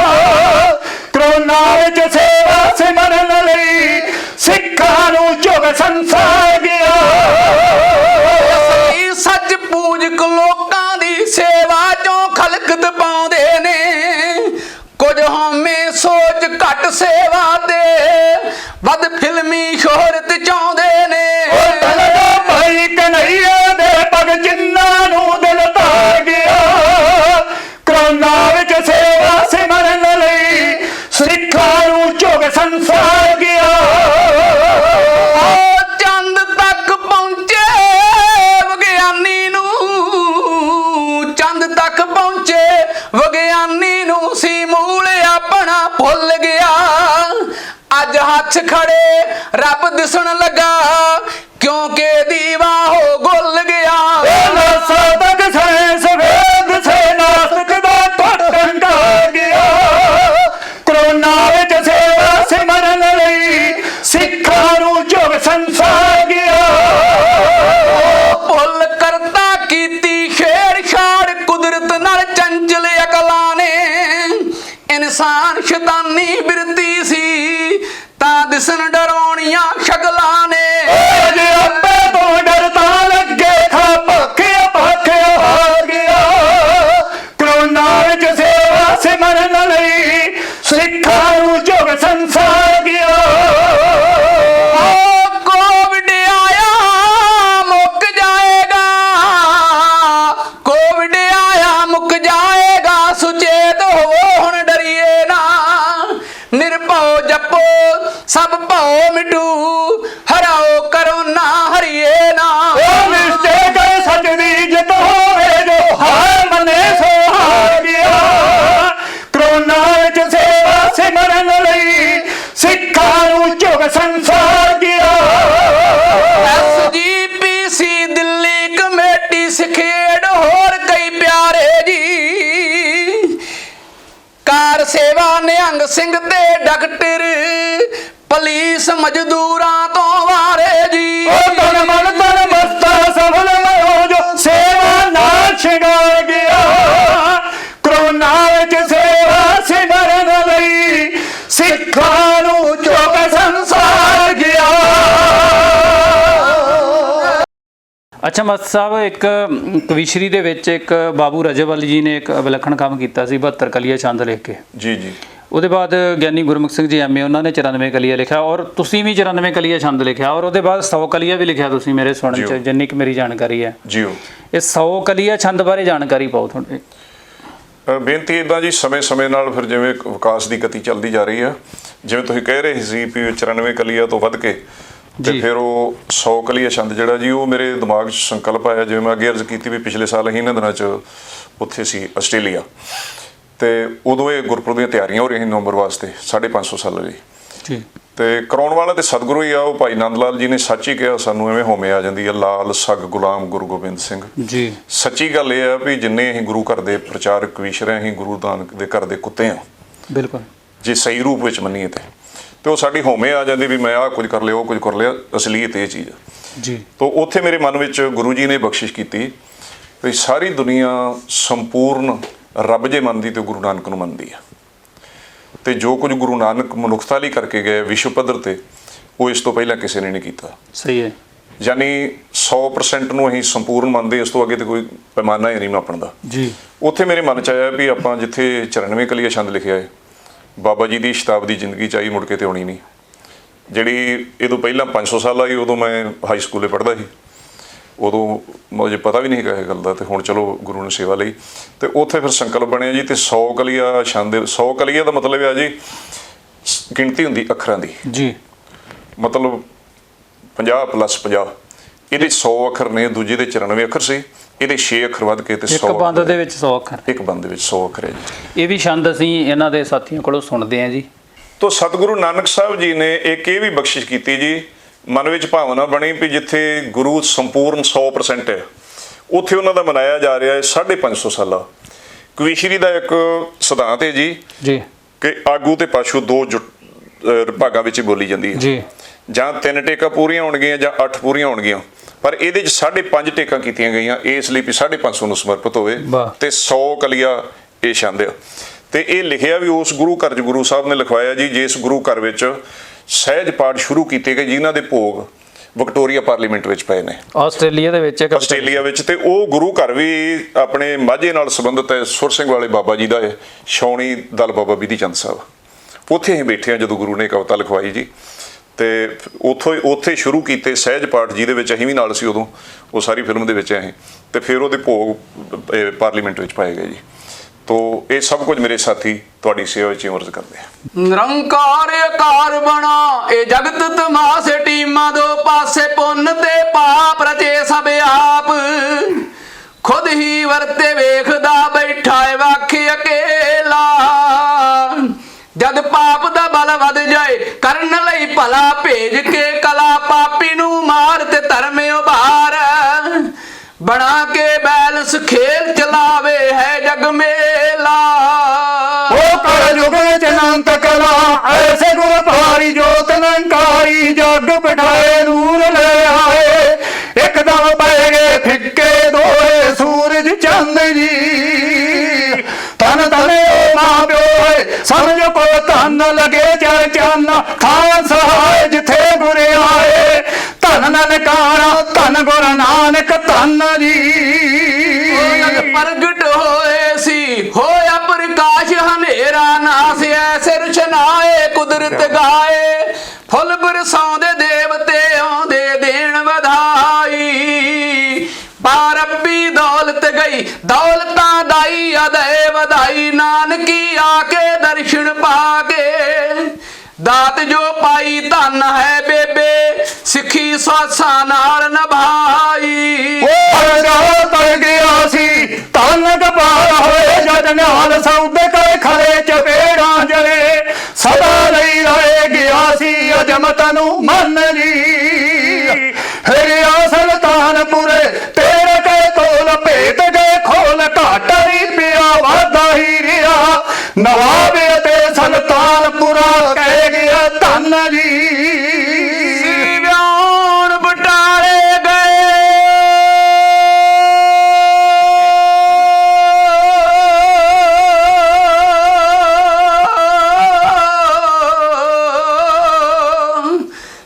ਕਰੋਨਾ ਵਿੱਚ ਸੇਵਾ ਸਿਮਰਨ ਲਈ ਸਿੱਖਾਂ ਨੂੰ ਜੁਗ ਸੰਸਾਰ ਗਿਆ। ਅਸਲੀ ਸੱਚ ਪੂਜਕ ਲੋਕਾਂ ਦੀ ਸੇਵਾ ਚੋਂ ਖਲਕਤ ਪਾਉਂਦੇ ਨੇ, ਕੁਝ ਹਉਮੈ ਸੋਚ ਘੱਟ ਸੇਵਾ ਤੇ ਵੱਧ ਫਿਲਮੀ ਸ਼ੋਹਰਤ ਚਾਹੁੰਦੇ ਨੇ। ਭਾਈ ਕਨਈਆ ਦੇ ਪਗ ਜਿਨ੍ਹਾਂ ਨੂੰ ਦਿਲ ਧਾਰ ਗਿਆ, ਕਰੋਨਾ ਵਿੱਚ ਸੇਵਾ ਸਿਮਰਨ ਲਈ ਸਿੱਖਾਂ ਨੂੰ ਜੁਗ ਸੰਸਾਰ ਗਿਆ। ਚੰਦ ਤੱਕ ਪਹੁੰਚੇ ਵਿਗਿਆਨੀ ਨੂੰ, ਚੰਦ ਤੱਕ ਪਹੁੰਚੇ ਵਿਗਿਆਨੀ ਨੂੰ ਸੀ ਮੂਲ ਆਪਣਾ ਭੁੱਲ ਗਿਆ, ਅੱਜ ਹੱਥ ਖੜੇ ਰੱਬ ਦਿਸਣ ਲੱਗਾ, ਕਿਉਂਕਿ ਦੀਵਾ ਹੋ ਗੁੱਲ ਗਿਆ। ਸਾਧਕ ਸਾਇੰਸ ਵੇਦ ਸੇ ਨਾਸਤਕ ਦਾ ਟੁੱਟਣ ਕਰ ਗਿਆ, ਕਰੋਨਾ ਵਿੱਚ ਸੇਵਾ ਸਿਮਰਨ ਲਈ ਸਿੱਖਾਂ ਨੂੰ ਜੁਗ ਸੰਸਾਰ ਗਿਆ। ਭੁੱਲ ਕਰਤਾ ਕੀਤੀ ਛੇੜਛਾੜ ਕੁਦਰਤ ਨਾਲ ਚੰਚਲ ਅਕਲਾਂ ਨੇ, ਇਨਸਾਨ ਸ਼ੈਤਾਨੀ ਬਿਰਤੀ ਸੀ ਤਾਂ ਦਿਸਣ ਡਰਾਉਣੀਆਂ ਸ਼ਕਲਾਂ ਨੇ। ਜੇ ਆਪੇ ਤੋਂ ਡਰਤਾ ਲੱਗੇ ਖਾ ਭੱਖਿਆ ਭੱਖਿਆ ਹਾਰ ਗਿਆ, ਕਰੋਨਾ ਵਿੱਚ ਸੇਵਾ ਸਿਮਰਨ ਲਈ ਸਿੱਖਾਂ ਨੂੰ ਜੁਗ ਸੰਸਾਰ ਗਿਆ। ਕੋਵਿਡ ਆਇਆ ਮੁੱਕ ਜਾਏਗਾ, ਕੋਵਿਡ ਆਇਆ ਮੁੱਕ ਜਾਏਗਾ, ਸੁਚੇਤ ਹੋਵੋ ਹੁਣ ਡਰੀਏ ਨਾ, ਨਿਰਭਉ ਜਪੋ ਸਭ ਭਉ ਮਿਟੂ, ਹਰਾਓ ਕਰੋਨਾ ਹਰੀਏ ਨਾ। ਨਿਸ਼ਚੈ ਕਰ ਸੱਚ ਦੀ ਜਿੱਤ ਹੋਵੇ, ਜੋ ਹਾਰ ਮੰਨੇ ਸੋ ਹਾਰ ਗਿਆ, ਕਰੋਨਾ ਵਿੱਚ ਸੇਵਾ ਸਿਮਰਨ ਲਈ ਸਿੱਖਾਂ ਨੂੰ ਜੁਗ ਸੰਸਾਰ ਗਿਆ। SGPC ਦਿੱਲੀ ਕਮੇਟੀ ਸਿਖੇੜ ਹੋਰ ਕਈ ਪਿਆਰੇ ਜੀ, ਕਾਰ ਸੇਵਾ ਨਿਹੰਗ ਸਿੰਘ ਤੇ ਡਾਕਟਰ ਪੁਲਿਸ ਮਜ਼ਦੂਰਾਂ ਤੋਂ ਵਾਰੇ ਜੀ। ਤਨ ਮਨ ਤਨ ਮਸਤਾ ਸਫਲ ਹੋ ਜੋ ਸੇਵਾ ਨਾਲ ਸ਼ਿੰਗਾਰ ਗਿਆ, ਕਰੋਨਾ ਵਿੱਚ ਸੇਵਾ ਸਿਮਰਨ ਲਈ ਸਿੱਖਾਂ ਨੂੰ ਜੁਗ ਸੰਸਾਰ ਗਿਆ। ਅੱਛਾ ਮਸਤ ਸਾਹਿਬ, ਇੱਕ ਕਵੀਸ਼ਰੀ ਦੇ ਵਿੱਚ ਇੱਕ ਬਾਬੂ ਰਜਵਲ ਜੀ ਨੇ ਇੱਕ ਵਿਲੱਖਣ ਕੰਮ ਕੀਤਾ ਸੀ 72 ਕਲੀਆ ਛੰਦ ਲਿਖ ਕੇ। ਜੀ ਜੀ। ਉਹਦੇ ਬਾਅਦ ਗਿਆਨੀ ਗੁਰਮੁਖ ਸਿੰਘ ਜੀ ਐਮਏ, ਉਹਨਾਂ ਨੇ 94 ਕਲੀਆ ਲਿਖਿਆ, ਔਰ ਤੁਸੀਂ ਵੀ 94 ਕਲੀਆ ਛੰਦ ਲਿਖਿਆ, ਔਰ ਉਹਦੇ ਬਾਅਦ 100 ਕਲੀਆ ਵੀ ਲਿਖਿਆ ਤੁਸੀਂ, ਮੇਰੇ ਸੁਣਨ 'ਚ ਜਿੰਨੀ ਕੁ ਮੇਰੀ ਜਾਣਕਾਰੀ ਹੈ। ਜੀ। ਇਹ 100 ਕਲੀਆ ਛੰਦ ਬਾਰੇ ਜਾਣਕਾਰੀ ਪਾਓ ਤੁਹਾਡੇ। ਬੇਨਤੀ ਇੱਦਾਂ ਜੀ, ਸਮੇਂ ਨਾਲ ਫਿਰ ਜਿਵੇਂ ਵਿਕਾਸ ਦੀ ਗਤੀ ਚੱਲਦੀ ਜਾ ਰਹੀ ਆ, ਜਿਵੇਂ ਤੁਸੀਂ ਕਹਿ ਰਹੇ ਸੀ ਵੀ 94 ਕਲੀਆ ਤੋਂ ਵੱਧ ਕੇ ਤੇ ਫਿਰ ਉਹ 100 ਕਲੀਆ ਛੰਦ ਜਿਹੜਾ ਜੀ, ਉਹ ਮੇਰੇ ਦਿਮਾਗ 'ਚ ਸੰਕਲਪ ਆਇਆ। ਜਿਵੇਂ ਮੈਂ ਅੱਗੇ ਅਰਜ਼ ਕੀਤੀ ਵੀ ਪਿਛਲੇ ਸਾਲ ਅਸੀਂ ਇਹਨਾਂ ਦਿਨਾਂ 'ਚ ਉੱਥੇ ਸੀ ਆਸਟ੍ਰੇਲੀਆ, ਤੇ ਉਦੋਂ ਇਹ ਗੁਰਪੁਰਬ ਦੀਆਂ ਤਿਆਰੀਆਂ ਹੋ ਰਹੀਆਂ ਸੀ ਨਵੰਬਰ ਵਾਸਤੇ 550 ਸਾਲਾਂ ਲਈ ਜੀ। ਤੇ ਕਰਾਉਣ ਵਾਲਾ ਤੇ ਸਤਿਗੁਰੂ ਹੀ ਆ, ਉਹ ਭਾਈ ਨੰਦ ਲਾਲ ਜੀ ਨੇ ਸੱਚ ਹੀ ਕਿਹਾ ਸਾਨੂੰ, ਐਵੇਂ ਹੋਮੇ ਆ ਜਾਂਦੀ ਆ ਲਾਲ ਸੱਗ ਗੁਲਾਮ ਗੁਰੂ ਗੋਬਿੰਦ ਸਿੰਘ ਜੀ। ਸੱਚੀ ਗੱਲ ਇਹ ਆ ਵੀ ਜਿੰਨੇ ਅਸੀਂ ਗੁਰੂ ਘਰ ਦੇ ਪ੍ਰਚਾਰਕ ਕਵੀਸ਼ਰ ਆ, ਅਸੀਂ ਗੁਰੂ ਨਾਨਕ ਦੇ ਘਰ ਦੇ ਕੁੱਤੇ ਆ ਬਿਲਕੁਲ, ਜੇ ਸਹੀ ਰੂਪ ਵਿੱਚ ਮੰਨੀਏ ਤੇ ਉਹ ਸਾਡੀ ਹੋਮੇ ਆ ਜਾਂਦੀ ਵੀ ਮੈਂ ਆਹ ਕੁਝ ਕਰ ਲਿਆ ਉਹ ਕੁਝ ਕਰ ਲਿਆ, ਅਸਲੀਅਤ ਇਹ ਚੀਜ਼ ਜੀ। ਤਾਂ ਉੱਥੇ ਮੇਰੇ ਮਨ ਵਿੱਚ ਗੁਰੂ ਜੀ ਨੇ ਬਖਸ਼ਿਸ਼ ਕੀਤੀ ਵੀ ਸਾਰੀ ਦੁਨੀਆ ਸੰਪੂਰਨ ਰੱਬ ਜੇ ਮੰਨਦੀ ਤੇ ਗੁਰੂ ਨਾਨਕ ਨੂੰ ਮੰਨਦੀ ਆ, ਤੇ ਜੋ ਕੁਝ ਗੁਰੂ ਨਾਨਕ ਮਨੁੱਖਤਾ ਲਈ ਕਰਕੇ ਗਏ ਵਿਸ਼ਵ ਪੱਧਰ ਤੇ, ਉਹ ਇਸ ਤੋਂ ਪਹਿਲਾਂ ਕਿਸੇ ਨੇ ਨਹੀਂ ਕੀਤਾ। ਸਹੀ ਹੈ। ਯਾਨੀ 100% ਨੂੰ ਅਸੀਂ ਸੰਪੂਰਨ ਮੰਨਦੇ, ਇਸ ਤੋਂ ਅੱਗੇ ਤੇ ਕੋਈ ਪੈਮਾਨਾ ਹੀ ਨਹੀਂ ਮਾਪਣ ਦਾ ਜੀ। ਉੱਥੇ ਮੇਰੇ ਮਨ 'ਚ ਆਇਆ ਵੀ ਆਪਾਂ ਜਿੱਥੇ 94 ਕਲੀਆ ਛੰਦ ਲਿਖਿਆ ਹੈ, ਬਾਬਾ ਜੀ ਦੀ ਸ਼ਤਾਬਦੀ ਜ਼ਿੰਦਗੀ 'ਚ ਆਈ ਮੁੜ ਕੇ ਤੇ ਆਉਣੀ ਨਹੀਂ, ਜਿਹੜੀ ਇਹ ਤੋਂ ਪਹਿਲਾਂ 500 ਸਾਲ ਆਈ, ਉਦੋਂ ਮੈਂ ਹਾਈ ਸਕੂਲੇ ਪੜ੍ਹਦਾ ਸੀ, ਉਦੋਂ ਮੁझे ਪਤਾ ਵੀ ਨਹੀਂ ਹੈਗਾ ਇਹ ਗੱਲ ਦਾ, ਤੇ ਹੁਣ ਚਲੋ ਗੁਰੂ ਨੇ ਸੇਵਾ ਲਈ ਤੇ ਉੱਥੇ ਫਿਰ ਸੰਕਲਪ ਬਣਿਆ ਜੀ। ਤੇ 100 ਕਲੀਆ ਛੰਦ, 100 ਕਲੀਆ ਦਾ ਮਤਲਬ ਆ ਜੀ ਗਿਣਤੀ ਹੁੰਦੀ ਅੱਖਰਾਂ ਦੀ ਜੀ, ਮਤਲਬ 50 + 50, ਇਹਦੇ 100 ਅੱਖਰ ਨੇ, ਦੂਜੇ ਦੇ 94 ਅੱਖਰ ਸੀ, ਇਹਦੇ 6 ਅੱਖਰ ਵੱਧ ਕੇ ਤੇ 100 ਇੱਕ ਬੰਦ ਦੇ ਵਿੱਚ 100 ਅੱਖਰ, ਇੱਕ ਬੰਦ ਦੇ ਵਿੱਚ 100 ਅੱਖਰ ਹੈ ਜੀ। ਇਹ ਵੀ ਛੰਦ ਅਸੀਂ ਇਹਨਾਂ ਦੇ ਸਾਥੀਆਂ ਕੋਲੋਂ ਸੁਣਦੇ ਹਾਂ ਜੀ। ਤੋ ਸਤਿਗੁਰੂ ਨਾਨਕ ਸਾਹਿਬ ਜੀ ਨੇ ਇੱਕ ਇਹ ਵੀ ਬਖਸ਼ਿਸ਼ ਕੀਤੀ ਜੀ, ਮਨ ਵਿੱਚ ਭਾਵਨਾ ਬਣੀ ਵੀ ਜਿੱਥੇ ਗੁਰੂ ਸੰਪੂਰਨ 100% ਹੈ, ਉੱਥੇ ਉਹਨਾਂ ਦਾ ਮਨਾਇਆ ਜਾ ਰਿਹਾ ਹੈ 550 ਸਾਲਾ। ਕਵੀਸ਼ਰੀ ਦਾ ਇੱਕ ਸਿਧਾਂਤ ਹੈ ਜੀ ਕਿ ਆਗੂ ਤੇ ਪਾਛੂ ਦੋ ਭਾਗਾਂ ਵਿੱਚ ਬੋਲੀ ਜਾਂਦੀ ਹੈ ਜੀ, ਜਾਂ 3 ਟੇਕਾਂ ਪੂਰੀਆਂ ਹੋਣਗੀਆਂ ਜਾਂ 8 ਪੂਰੀਆਂ ਹੋਣਗੀਆਂ, ਪਰ ਇਹਦੇ 'ਚ 5.5 ਟੇਕਾਂ ਕੀਤੀਆਂ ਗਈਆਂ ਇਸ ਲਈ ਵੀ 550 ਨੂੰ ਸਮਰਪਿਤ ਹੋਵੇ ਤੇ 100 ਕਲੀਆ ਇਹ ਛੰਦ ਆ। ਤੇ ਇਹ ਲਿਖਿਆ ਵੀ ਉਸ ਗੁਰੂ ਘਰ 'ਚ ਗੁਰੂ ਸਾਹਿਬ ਨੇ ਲਿਖਵਾਇਆ ਜੀ, ਜਿਸ ਗੁਰੂ ਘਰ ਵਿੱਚ ਸਹਿਜ ਪਾਠ ਸ਼ੁਰੂ ਕੀਤੇ ਗਏ ਜਿਨ੍ਹਾਂ ਦੇ ਭੋਗ ਵਿਕਟੋਰੀਆ ਪਾਰਲੀਮੈਂਟ ਵਿੱਚ ਪਏ ਨੇ, ਆਸਟ੍ਰੇਲੀਆ ਦੇ ਵਿੱਚ, ਆਸਟ੍ਰੇਲੀਆ ਵਿੱਚ। ਤੇ ਉਹ ਗੁਰੂ ਘਰ ਵੀ ਆਪਣੇ ਮਾਝੇ ਨਾਲ ਸੰਬੰਧਿਤ ਹੈ, ਸੁਰ ਸਿੰਘ ਵਾਲੇ ਬਾਬਾ ਜੀ ਦਾ ਹੈ, ਛਾਉਣੀ ਦਲ ਬਾਬਾ ਬਿਧੀ ਚੰਦ ਸਾਹਿਬ। ਉੱਥੇ ਅਸੀਂ ਬੈਠੇ ਹਾਂ ਜਦੋਂ ਗੁਰੂ ਨੇ ਕਵਿਤਾ ਲਿਖਵਾਈ ਜੀ, ਤੇ ਉੱਥੇ ਸ਼ੁਰੂ ਕੀਤੇ ਸਹਿਜ ਪਾਠ, ਜਿਹਦੇ ਵਿੱਚ ਅਸੀਂ ਵੀ ਨਾਲ ਸੀ ਉਦੋਂ, ਉਹ ਸਾਰੀ ਫਿਲਮ ਦੇ ਵਿੱਚ ਅਸੀਂ, ਤੇ ਫਿਰ ਉਹਦੇ ਭੋਗ ਪਾਰਲੀਮੈਂਟ ਵਿੱਚ ਪਾਏ ਗਏ ਜੀ। ਤੋ ਇਹ ਸਭ ਕੁਝ ਮੇਰੇ ਸਾਥੀ ਤੁਹਾਡੀ ਸੇਵਾ ਵਿੱਚ ਅਰਜ਼ ਕਰਦੇ ਆ। ਨਿਰੰਕਾਰ ਆਕਾਰ ਬਣਾ ਇਹ ਜਗਤ ਤਮਾਸੇ, ਟੀਮਾਂ ਦੋ ਪਾਸੇ ਪੁੰਨ ਤੇ ਪਾਪ ਰਚੇ ਸਭ ਆਪ, ਖੁਦ ਹੀ ਵਰਤੇ ਵੇਖਦਾ ਬੈਠਾ ਏ ਵੱਖ ਅਕੇਲਾ। ਜਦ ਪਾਪ ਦਾ ਬਲ ਵੱਧ ਜਾਏ ਕਰਨ ਲਈ ਭਲਾ ਭੇਜ ਕੇ ਕਲਾ, ਪਾਪੀ ਨੂੰ ਮਾਰ ਤੇ ਧਰਮ ਉਭਾਰ, ਬਣਾ ਕੇ ਬੈਲਸ ਖੇਲ ਚਲਾਵੇ ਹੈ ਜਗ ਮੇਲਾ। ਉਹ ਕਲਯੁਗ ਵਿੱਚ ਅਨੰਤ ਕਲਾ ਐਸੇ ਗੁਰ ਭਾਰੀ ਜੋਤ ਨਿਰੰਕਾਰੀ, ਜਗ ਬਿਠਾਏ ਨੂਰ ਲੈ ਆਏ, ਇੱਕਦਮ ਪੈ ਗਏ ਫਿੱਕੇ ਦੋਏ ਸੂਰਜ ਚੰਦ ਜੀ। ਤਨ ਤਨੇ ਮਾਂ ਪਿਓ ਸਮਝ ਕੋ ਧਨ ਲਗੇ ਜਲ ਚਾਨਾ, ਖਾਨ ਸਹਾਇ ਜਿੱਥੇ ਗੁਰ ਆਏ, ਧਨ ਨਨਕਾਰਾ ਧਨ ਗੁਰ ਨਾਨਕ ਧਨ ਜੀ। ਪ੍ਰਗਟ ਹੋਏ ਸੀ ਹੋਇਆ ਪ੍ਰਕਾਸ਼, ਹਨੇਰਾ ਨਾਸਿਆ ਸਿਰ ਛਨਾਏ, ਕੁਦਰਤ ਗਾਏ ਫੁੱਲ ਬਰਸਾਉਂਦੇ ਦੇਵਤੇ ਆਉਂਦੇ ਦੇਣ ਵਧਾਈ। ਬਾਰੱਬੀ ਦੌਲਤ ਗਈ ਦੌਲਤਾਂ ਦਾਈ ਅਦੇ ਵਧਾਈ, ਨਾਨਕੀ ਆ ਕੇ ਦਰਸ਼ਨ ਪਾ ਕੇ ਦਾਤ ਜੋ ਪਾਈ ਧਨ ਹੈ ਬੇਬੇ, ਸਿੱਖੀ ਸਾਸਾਂ ਨਾਲ ਨਿਭਾਈ। ਉਹ ਤਰ ਗਿਆ ਸੀ ਧਨ ਗਵਾਰ ਹੋਏ ਜਦ ਨਾਲ, ਸੌਦੇ ਕਰੇ ਖੜੇ ਚਪੇੜਾਂ ਜਰੇ, ਸਦਾ ਲਈ ਰਹਿ ਗਿਆ ਸੀ ਅਜਮਤ ਨੂੰ ਮੰਨ ਜੀ। ਹਰਿਆ ਸੁਲਤਾਨਪੁਰੇ ਤੇਰੇ ਕੇ ਤੋਲ ਭੇਤ ਗਏ ਖੋਲ, ਘਾਟਾ ਹੀ ਪਿਆ ਵਾਧਾ ਹੀ ਰਿਹਾ, ਨਵਾਬ ਤੇ ਸੁਲਤਾਨਪੁਰਾ ਕਹਿ ਗਿਆ ਧੰਨ ਜੀ। ਸਿਵਿਆਣ ਬਟਾਲੇ ਗਏ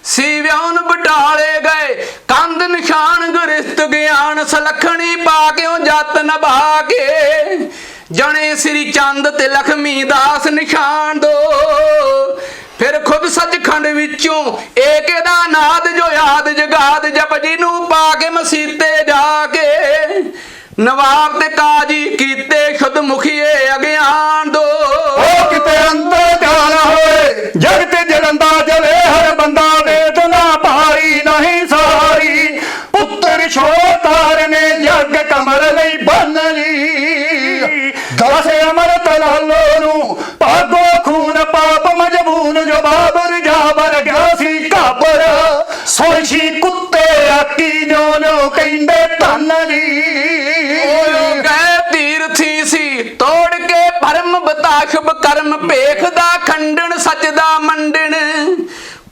ਸਿਵਿਆਣ ਗਿਆਨ ਸਲਖਣੀ ਪਾ ਕਿਉ ਜਤ ਨਭਾ ਕੇ ਜਣੇ ਸ੍ਰੀ ਚੰਦ ਤੇ ਲਖਮੀ ਦਾਸ ਨਿਸ਼ਾਨ ਦੋ ਫਿਰ ਖੁਦ ਸੱਚਖੰਡ ਵਿੱਚੋਂ ਏਕੇ ਦਾ ਨਾਦ ਜੋ ਯਾਦ ਜਗਾਦ ਜਪਜੀ ਨੂੰ ਪਾ ਕੇ ਮਸੀਤੇ ਜਾ ਕੇ ਨਵਾਬ ਤੇ ਕਾਜੀ ਕੀਤੇ ਸ਼ੁੱਧ ਮੁਖੀਏ ਅਗਿਆਨ ਦੋ ਉਹ ਕਿਤੇ ਅੰਦਰ ਜਾਣਾ ਹੋਏ ਜਗਤ ਜਲੰਦਾ ਜਲੇ ਹਰ ਬੰਦਾ ਵੇਦ ਨਾ ਭਾਰੀ ਨਹੀਂ ਸਾਰੀ ਪੁੱਤਰ ਛੋਤਾਰ ਨੇ ਜਗ ਕਮਰ ਲਈ ਬੰਨਲੀ ਦਸ ਅਮਰਤ ਲਾਲੋ ਨੂੰ ਭਾਗੋ ਖੂਨ ਪਾਪ ਮਜਬੂਨ ਜੋ ਬਾਬਰ ਜਾਬਰ ਗਿਆ ਸੀ ਕਾਬਰ ਸੋਇਸ਼ੀ ਕੁੱਤੇ ਆਕੀ ਜੋ ਕਹਿੰਦੇ ਧੰਨ ਜੀ ਗਏ ਤੀਰਥੀ ਸੀ ਤੋੜ ਕੇ ਭਰਮ ਬਤਾ ਸ਼ੁਭ ਕਰਮ ਭੇਖ ਦਾ ਖੰਡਣ ਸੱਚ ਦਾ ਮੰਡਣ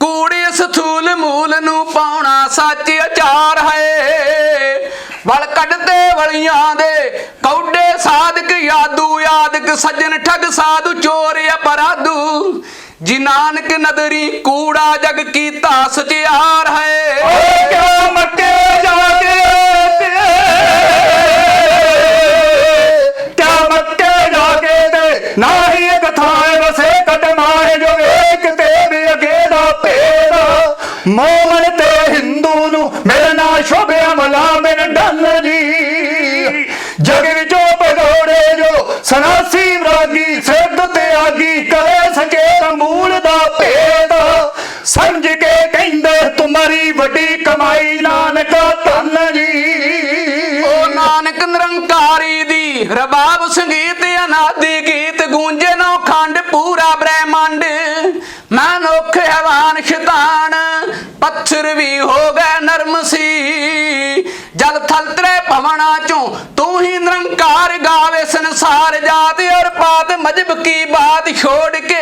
ਕੂੜੇ ਸਥੂਲ ਮੂਲ ਨੂੰ ਪਾਉਣਾ ਸੱਚ ਅਚਾਰ ਹੈ ਵਲ ਕੱਢਦੇ ਵਲੀਆਂ ਦੇ ਕੌਡੇ ਸਾਧਕ ਯਾਦੂ ਯਾਦਕ ਸੱਜਣ ਠੱਗ ਸਾਧੂ ਚੋਰ ਅਪਰਾਧੂ ਜੀ ਨਾਨਕ ਨਦਰੀ ਕੂੜਾ ਜਗ ਕੀਤਾ ਸਚਿਆਰ ਹੈ ਓ ਕਿਆ ਮੱਕੇ ਜਾ ਕੇ ਕਿਆ ਮੱਕੇ ਜਾ ਕੇ ਤੇ ਨਾਹੀ ਇੱਕ ਥਾਂ ਵਸੇ ਕਟਮਾਏ ਜੋ ਵੇਖ ਤੇ ਵੀ ਅਗੇ ਦਾ ਭੇਦ ਮੋਮਨ ਤੇ ਹਿੰਦੂ ਨੂੰ ਮਿਲਣਾ ਸ਼ੋਭਿਆ ਮਲਾ ਮਿਲ ਡੰਨ ਜੀ ਜਗ ਵਿੱਚੋਂ ਭਗੌੜੇ ਜੋ ਸਨਾਸੀ ਵਿਰਾਗੀ ਸਿੱਧ ਤੇ ਆਗੀ ਕਰੇ ਸਕੇ ਮੂਲ ਦਾ ਭੇਦ ਸਮਝ ਕੇ ਕਹਿੰਦੇ ਤੁਮਾਰੀ ਵੱਡੀ ਕਮਾਈ ਨਾਨਕ ਧੰਨ ਜੀ ਓ ਨਾਨਕ ਨਿਰੰਕਾਰੀ ਦੀ ਰਬਾਬ ਸੰਗੀਤ ਅਨਾਦੀ ਗੀਤ ਗੂੰਜੇ ਨੋ ਖੰਡ ਪੂਰਾ ਬ੍ਰਹਿਮੰਡ ਮਨੁੱਖ ਹੈਵਾਨ ਸ਼ੈਤਾਨ ਪੱਥਰ ਵੀ ਹੋ ਗਏ ਨਰਮ ਸੀ ਜਲ ਥਲ ਤਰੇ ਭਵਨਾ ਚੋਂ ਤੂੰ ਹੀ ਨਿਰੰਕਾਰ ਗਾਵੇ ਸੰਸਾਰ ਜਾਤ ਔਰ ਪਾਤ ਮਜਬ ਕੀ ਬਾਤ ਛੋੜ ਕੇ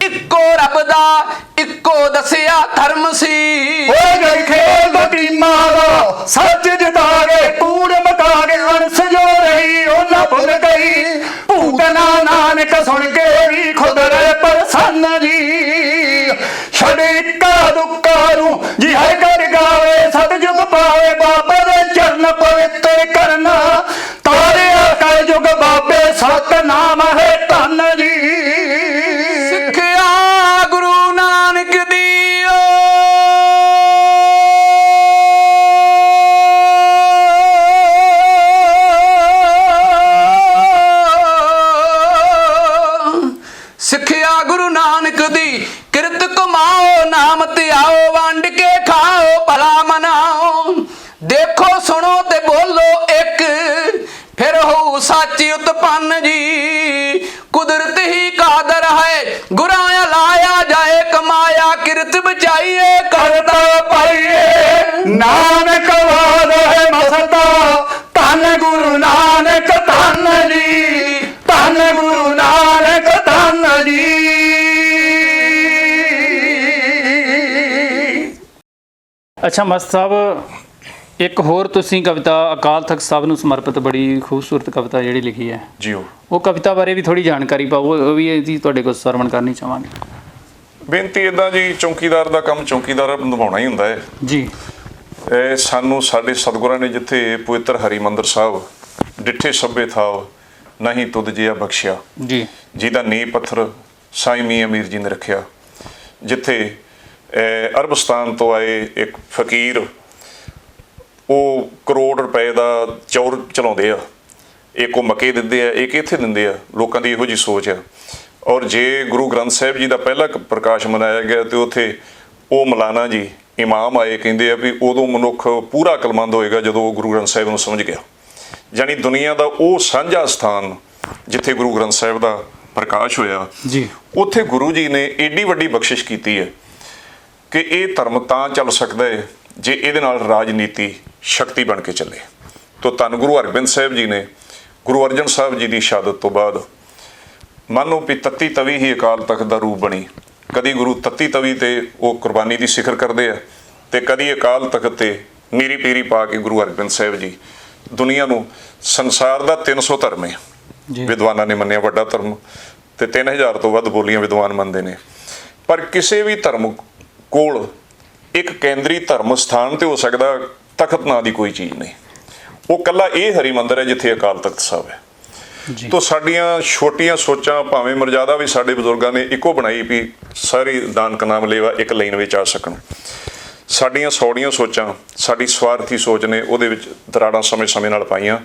ਇੱਕੋ ਰੱਬ ਦਾ ਇੱਕੋ ਦੱਸਿਆ ਧਰਮ ਸੀ ਓਏ ਗਈ ਖੇਲ ਦਾ ਟੀਮਾਂ ਦਾ ਸੱਚ ਜਿਤਾਗੇ ਕੂੜ ਮਕਾਗੇ ਹੰਸ ਜੋ ਰਹੀ ਉਹਨਾਂ ਭੁੱਲ ਗਈ ਭੂਤਨਾ ਨਾਨਕ ਸੁਣ ਕੇ ਵੀ ਖੁਦ ਰਹਿ ਪ੍ਰਸੰਨ ਜੀ ਛੱਡ ਇੱਕਾ ਦੁੱਕਾ ਨੂੰ ਜੀ ਹੈ ਕਰ ਗਾਵੇ ਸਤਿਜੁਗ ਪਾਵੇ ਬਾਬੇ ਦੇ ਚਰਨ ਪਵਿੱਤਰ ਕਰਨਾ ਤਾਰਿਆ ਕਲ ਜੁਗ ਬਾਬੇ ਸਤਨਾਮ ਹੈ ਧੰਨ ਜੀ ਸਿੱਖਿਆ ਗੁਰੂ ਨਾਨਕ ਦੀ ਸਿੱਖਿਆ ਗੁਰੂ ਨਾਨਕ ਦੀ ਕਿਰਤ ਕਮਾਓ ਨਾਮ ਧਿਆਓ ਵੰਡ ਕੇ ਖਾਓ ਭਲਾ ਮਨਾਓ ਦੇਖੋ ਸੁਣੋ ਤੇ ਬੋਲੋ ਇੱਕ ਫਿਰ ਹੋ ਸੱਚ ਉਤਪੰਨ ਜੀ ਕੁਦਰਤ ਹੀ ਕਾਦਰ ਹੈ ਗੁਰਾਂ ਲਾਇਆ ਜਾਏ ਕਮਾਇਆ ਕਿਰਤ ਬਚਾਈਏ ਕਰਤਾ ਪਾਈਏ ਨਾਨਕ ਵਾਦ ਹੈ ਮਸਤਾ ਧੰਨ ਗੁਰੂ ਨਾਨਕ ਧੰਨ ਜੀ ਧੰਨ ਗੁਰੂ ਨਾਨਕ ਧੰਨ ਜੀ ਅੱਛਾ ਮਸਤ ਸਾਹਿਬ ਇੱਕ ਹੋਰ ਤੁਸੀਂ ਕਵਿਤਾ ਅਕਾਲ ਤਖਤ ਸਾਹਿਬ ਨੂੰ ਸਮਰਪਿਤ ਬੜੀ ਖੂਬਸੂਰਤ ਕਵਿਤਾ ਜਿਹੜੀ ਲਿਖੀ ਹੈ ਜੀ ਉਹ ਕਵਿਤਾ ਬਾਰੇ ਵੀ ਥੋੜੀ ਜਾਣਕਾਰੀ ਪਾਓ ਉਹ ਵੀ ਜੀ ਤੁਹਾਡੇ ਕੋਲ ਸਰਵਣ ਕਰਨੀ ਚਾਹਾਂਗੇ ਬੇਨਤੀ ਇਦਾਂ ਜੀ ਚੌਕੀਦਾਰ ਦਾ ਕੰਮ ਚੌਕੀਦਾਰ ਨਿਭਾਉਣਾ ਹੀ ਹੁੰਦਾ ਹੈ ਜੀ ਇਹ ਸਾਨੂੰ ਸਾਡੇ ਸਤਿਗੁਰਾਂ ਨੇ ਜਿੱਥੇ ਪਵਿੱਤਰ ਹਰੀਮੰਦਰ ਸਾਹਿਬ ਡਿੱਠੇ ਸਭੇ ਥਾਵ ਨਹੀਂ ਤੁਧ ਜਿਹਾ ਬਖਸ਼ਿਆ ਜੀ ਜਿਹਦਾ ਨੀਂਹ ਪੱਥਰ ਸਾਈਂ ਮੀਆਂ ਮੀਰ ਜੀ ਨੇ ਰੱਖਿਆ ਜਿੱਥੇ ਅਰਬਸਤਾਨ ਤੋਂ ਆਏ ਇੱਕ ਫਕੀਰ ਉਹ ਕਰੋੜ ਰੁਪਏ ਦਾ ਚੌਰ ਚਲਾਉਂਦੇ ਆ ਇੱਕ ਉਹ ਮੱਕੇ ਦਿੰਦੇ ਆ ਇੱਕ ਇੱਥੇ ਦਿੰਦੇ ਆ ਲੋਕਾਂ ਦੀ ਇਹੋ ਜਿਹੀ ਸੋਚ ਆ ਔਰ ਜੇ ਗੁਰੂ ਗ੍ਰੰਥ ਸਾਹਿਬ ਜੀ ਦਾ ਪਹਿਲਾ ਪ੍ਰਕਾਸ਼ ਮਨਾਇਆ ਗਿਆ ਤੇ ਉੱਥੇ ਉਹ ਮੌਲਾਨਾ ਜੀ ਇਮਾਮ ਆਏ ਕਹਿੰਦੇ ਆ ਵੀ ਉਦੋਂ ਮਨੁੱਖ ਪੂਰਾ ਅਕਲਮੰਦ ਹੋਏਗਾ ਜਦੋਂ ਉਹ ਗੁਰੂ ਗ੍ਰੰਥ ਸਾਹਿਬ ਨੂੰ ਸਮਝ ਗਿਆ ਯਾਨੀ ਦੁਨੀਆ ਦਾ ਉਹ ਸਾਂਝਾ ਸਥਾਨ ਜਿੱਥੇ ਗੁਰੂ ਗ੍ਰੰਥ ਸਾਹਿਬ ਦਾ ਪ੍ਰਕਾਸ਼ ਹੋਇਆ ਜੀ ਉੱਥੇ ਗੁਰੂ ਜੀ ਨੇ ਏਡੀ ਵੱਡੀ ਬਖਸ਼ਿਸ਼ ਕੀਤੀ ਹੈ ਕਿ ਇਹ ਧਰਮ ਤਾਂ ਚੱਲ ਸਕਦਾ ਹੈ ਜੇ ਇਹਦੇ ਨਾਲ ਰਾਜਨੀਤੀ ਸ਼ਕਤੀ ਬਣ ਕੇ ਚੱਲੇ। ਤੋ ਧੰਨ ਗੁਰੂ ਹਰਗੋਬਿੰਦ ਸਾਹਿਬ ਜੀ ਨੇ ਗੁਰੂ ਅਰਜਨ ਸਾਹਿਬ ਜੀ ਦੀ ਸ਼ਹਾਦਤ ਤੋਂ ਬਾਅਦ ਮੰਨੋ ਵੀ ਤੱਤੀ ਤਵੀ ਹੀ ਅਕਾਲ ਤਖਤ ਦਾ ਰੂਪ ਬਣੀ। ਕਦੀ ਗੁਰੂ ਤੱਤੀ ਤਵੀ ਤੇ ਉਹ ਕੁਰਬਾਨੀ ਦੀ ਸਿਖਰ ਕਰਦੇ ਆ ਤੇ ਕਦੀ ਅਕਾਲ ਤਖਤ ਤੇ ਮੀਰੀ ਪੀਰੀ ਪਾ ਕੇ ਗੁਰੂ ਹਰਗੋਬਿੰਦ ਸਾਹਿਬ ਜੀ ਦੁਨੀਆ ਨੂੰ ਸੰਸਾਰ ਦਾ 300 ਧਰਮ ਹੈ ਵਿਦਵਾਨਾਂ ਨੇ ਮੰਨਿਆ ਵੱਡਾ ਧਰਮ ਤੇ 3000 ਤੋਂ ਵੱਧ ਬੋਲੀਆਂ ਵਿਦਵਾਨ ਮੰਨਦੇ ਨੇ ਪਰ ਕਿਸੇ ਵੀ ਧਰਮ ਕੋਲ ਇੱਕ ਕੇਂਦਰੀ ਧਰਮ ਸਥਾਨ ਤੇ ਹੋ ਸਕਦਾ ਤਖਤ ਨਾਂ ਦੀ ਕੋਈ ਚੀਜ਼ ਨਹੀਂ। ਉਹ ਕੱਲਾ ਇਹ ਹਰੀ ਮੰਦਰ ਹੈ ਜਿੱਥੇ ਅਕਾਲ ਤਖਤ ਸਾਹਿਬ ਹੈ। ਤੋ ਸਾਡੀਆਂ ਛੋਟੀਆਂ ਸੋਚਾਂ, ਭਾਵੇਂ ਮਰਜ਼ਾਦਾ ਵੀ ਸਾਡੇ ਬਜ਼ੁਰਗਾਂ ਨੇ ਇੱਕੋ ਬਣਾਈ ਵੀ ਸਾਰੀ ਦਾਨਕ ਨਾਮ ਲੇਵਾ ਇੱਕ ਲਾਈਨ ਵਿੱਚ ਆ ਸਕਣ, ਸਾਡੀਆਂ ਸੌੜੀਆਂ ਸੋਚਾਂ, ਸਾਡੀ ਸਵਾਰਥੀ ਸੋਚ ਨੇ ਉਹਦੇ ਵਿੱਚ ਦਰਾੜਾਂ ਸਮੇਂ ਨਾਲ ਪਾਈਆਂ।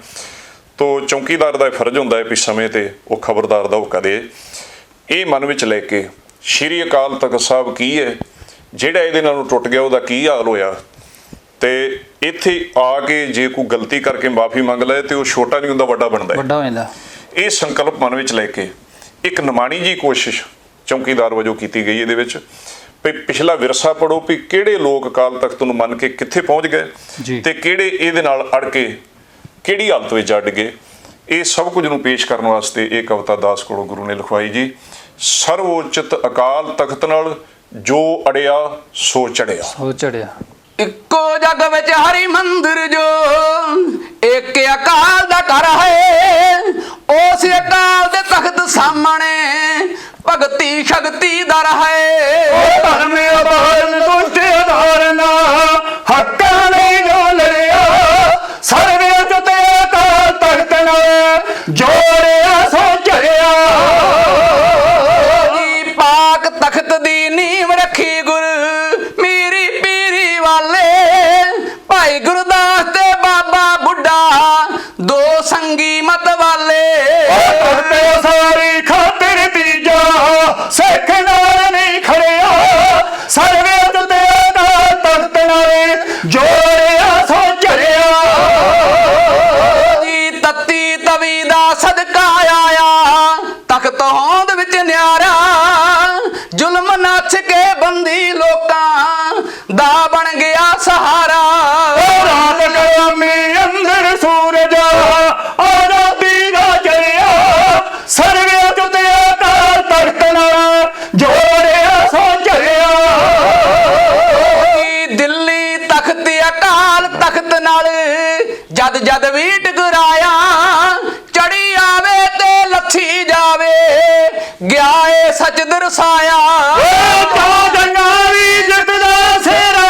ਤੋ ਚੌਂਕੀਦਾਰ ਦਾ ਫਰਜ਼ ਹੁੰਦਾ ਹੈ ਵੀ ਸਮੇਂ ਤੇ ਉਹ ਖਬਰਦਾਰ ਦਾ ਹੁਕਾ ਦੇ। ਇਹ ਮਨ ਵਿੱਚ ਲੈ ਕੇ ਸ਼੍ਰੀ ਅਕਾਲ ਤਖਤ ਸਾਹਿਬ ਕੀ ਹੈ, ਜਿਹੜਾ ਇਹਦੇ ਨਾਲੋਂ ਟੁੱਟ ਗਿਆ ਉਹਦਾ ਕੀ ਹਾਲ ਹੋਇਆ, ਤੇ ਇੱਥੇ ਆ ਕੇ ਜੇ ਕੋਈ ਗਲਤੀ ਕਰਕੇ ਮਾਫੀ ਮੰਗ ਲਏ ਤੇ ਉਹ ਛੋਟਾ ਨਹੀਂ ਹੁੰਦਾ, ਵੱਡਾ ਬਣਦਾ, ਵੱਡਾ ਹੋ ਜਾਂਦਾ। ਇਹ ਸੰਕਲਪ ਮਨ ਵਿੱਚ ਲੈ ਕੇ ਇੱਕ ਨਿਮਾਣੀ ਜੀ ਕੋਸ਼ਿਸ਼ ਚੌਂਕੀਦਾਰ ਵਜੋਂ ਕੀਤੀ ਗਈ ਇਹਦੇ ਵਿੱਚ ਵੀ ਪਿਛਲਾ ਵਿਰਸਾ ਪੜੋ ਵੀ ਕਿਹੜੇ ਲੋਕ ਅਕਾਲ ਤਖਤ ਨੂੰ ਮੰਨ ਕੇ ਕਿੱਥੇ ਪਹੁੰਚ ਗਏ ਤੇ ਕਿਹੜੇ ਇਹਦੇ ਨਾਲ ਅੜ ਕੇ ਕਿਹੜੀ ਹਾਲਤ ਵਿੱਚ ਅੱਡ ਗਏ। ਇਹ ਸਭ ਕੁਝ ਨੂੰ ਪੇਸ਼ ਕਰਨ ਵਾਸਤੇ ਇਹ ਕਵਿਤਾ ਦਾਸ ਕੋਲੋਂ ਗੁਰੂ ਨੇ ਲਿਖਵਾਈ ਜੀ। ਸਰਵਉਚਿਤ ਅਕਾਲ ਤਖਤ ਨਾਲ ਜੋ ਅੜਿਆ ਸੋ ਚੜਿਆ। ਇੱਕੋ ਜੱਗ ਵਿੱਚ ਹਰੀ ਮੰਦਰ ਜੋ ਇੱਕ ਅਕਾਲ ਦਾ ਘਰ ਹੈ, ਉਸ ਅਕਾਲ ਦੇ ਤਖਤ ਸਾਹਮਣੇ ਭਗਤੀ ਸ਼ਕਤੀ ਦਰ ਹੈ। ਧਰਮ ਅਬਾਰਨ ਦੁਸ਼ਟ ਉਦਾਹਰਨ ਹੱਕਾਂ ਲਈ ਜੋ ਲੜਿਆ, ਸਰਵੇ ਤੇ ਅਕਾਲ ਤਖਤ ਨਾਲ ਜੋੜਿਆ ਸੋ ਚੜਿਆ। ਪਾਕ ਤਖਤ ਦੀ ਨੀਂਵ ਰੱਖੀ ਗੁਰ ਮੀਰੀ ਪੀਰੀ ਵਾਲੇ, ਭਾਈ ਗੁਰਦਾਸ ਤੇ ਬਾਬਾ ਬੁੱਢਾ ਦੋ ਸੰਗੀ ਮਤ ਵਾਲੇ। ਤੇ ਸਾਰੀ ਖਾਤਰ ਤੀਜਾ ਸਿੱਖ ਨਾਲ ਨਹੀਂ ਖੜਿਆ, ਸਰਵੇ ਤੇ ਅਕਾਲ ਤਖਤ ਨਾਲ ਜੋੜਿਆ ਸੋ ਚੜਿਆ। ਤੱਤੀ ਤਵੀ ਦਾ ਸਦਕਾ ਆਇਆ ਤਖਤ ਹੋਂਦ ਵਿੱਚ ਨਿਆਰਾ, ਜ਼ੁਲਮ ਨੱਚ ਕੇ ਬੰਦੀ ਲੋਕਾਂ ਦਾ ਬਣ ਗਿਆ ਸਹਾਰਾ। ਰਾਤ ਗਰਮੀ ਅੰਦਰ ਸੂਰਜ ਆਜ਼ਾਦੀ ਦਾ ਚੜਿਆ, ਸਰਵੇ ਤੇ ਅਕਾਲ ਤਖਤ ਨਾਲ ਜੋੜਿਆ ਸੋ ਚੜਿਆ। ਦਿੱਲੀ ਤਖਤ ਅਕਾਲ ਤਖਤ ਨਾਲ ਜਦ ਜਦ ਵੀ ਟਕਰਾਇਆ, ਚੜੀ ਆਵੇ ਤੇ ਲੱਥੀ ਜਾਵੇ ਗਿਆ ਏ ਸੱਚ ਦਰਸਾਇਆ। ਤਾਂ ਜੰਗਾਂ ਵੀ ਜਿੱਤਦਾ ਸੇਰਾ,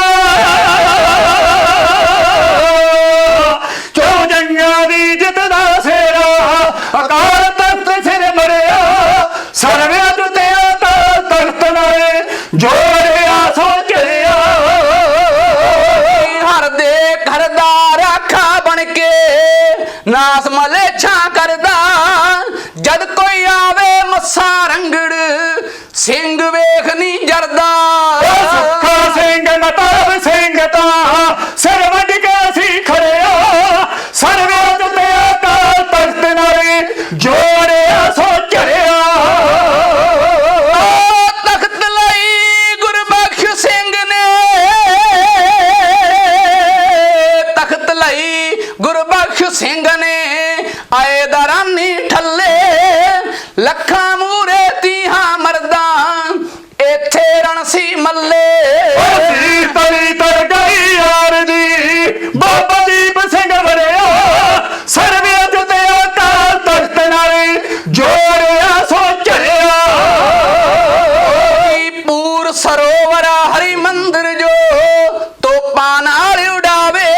ਚੋ ਜੰਗਾਂ ਦੀ ਜਿੱਤਦਾ ਸੇਰਾ, ਅਕਾਲ ਤਖਤ ਸਿਰ ਮਰਿਆ, ਸਰਵੇ ਤੇ ਅਕਾਲ ਤਖਤ ਨਾਲ ਜੋੜਿਆ ਸੋ ਚੜਿਆ। ਹਰ ਦੇ ਘਰ ਦਾ ਰਾਖਾ ਬਣ ਕੇ ਨਾਸ ਮਲੇਛਾ ਕਰਦਾ, ਜਦ ਕੋਈ ਆਵੇ ਮੱਸਾ ਰੰਗੜ ਸਿੰਘ ਵੇਖ ਨਹੀਂ ਜਰਦਾ। ਸੁੱਖਾ ਸਿੰਘ ਮਤਾਬ ਸਿੰਘ ਤਾਂ ਸਿਰ ਵੱਢ ਕੇ ਸੀ ਖੜਿਆ, ਸਰਵੇ ਤੇ ਅਕਾਲ ਤਖਤ ਨਾਲ ਜੋੜਿਆ ਸੋ ਚੜਿਆ। ਤਖਤ ਲਈ ਗੁਰਬਖਸ਼ ਸਿੰਘ ਨੇ, ਤਖਤ ਲਈ ਗੁਰਬਖਸ਼ ਸਿੰਘ ਨੇ ਆਏ ਦਰਾਨੀ ਠੱਲੇ, ਲੱਖਾਂ ਮੂਰੇ ਤੀਹਾਂ ਮਰਦਾਂ ਇੱਥੇ ਰਣ ਸੀ ਮੱਲੇ। ਤਲੀ ਤਰ ਗਈ ਯਾਰ ਦੀ ਬਾਬਾ ਦੀਪ ਸਿੰਘ ਵੜਿਆ, ਸਰਵੇ ਤੇ ਅਕਾਲ ਤਖਤ ਨਾਲ ਜੋੜਿਆ ਸੋ ਚੜਿਆ। ਪੂਰ ਸਰੋਵਰ ਹਰੀ ਮੰਦਰ ਜੋ ਤੋਪਾਂ ਨਾਲ ਉਡਾਵੇ,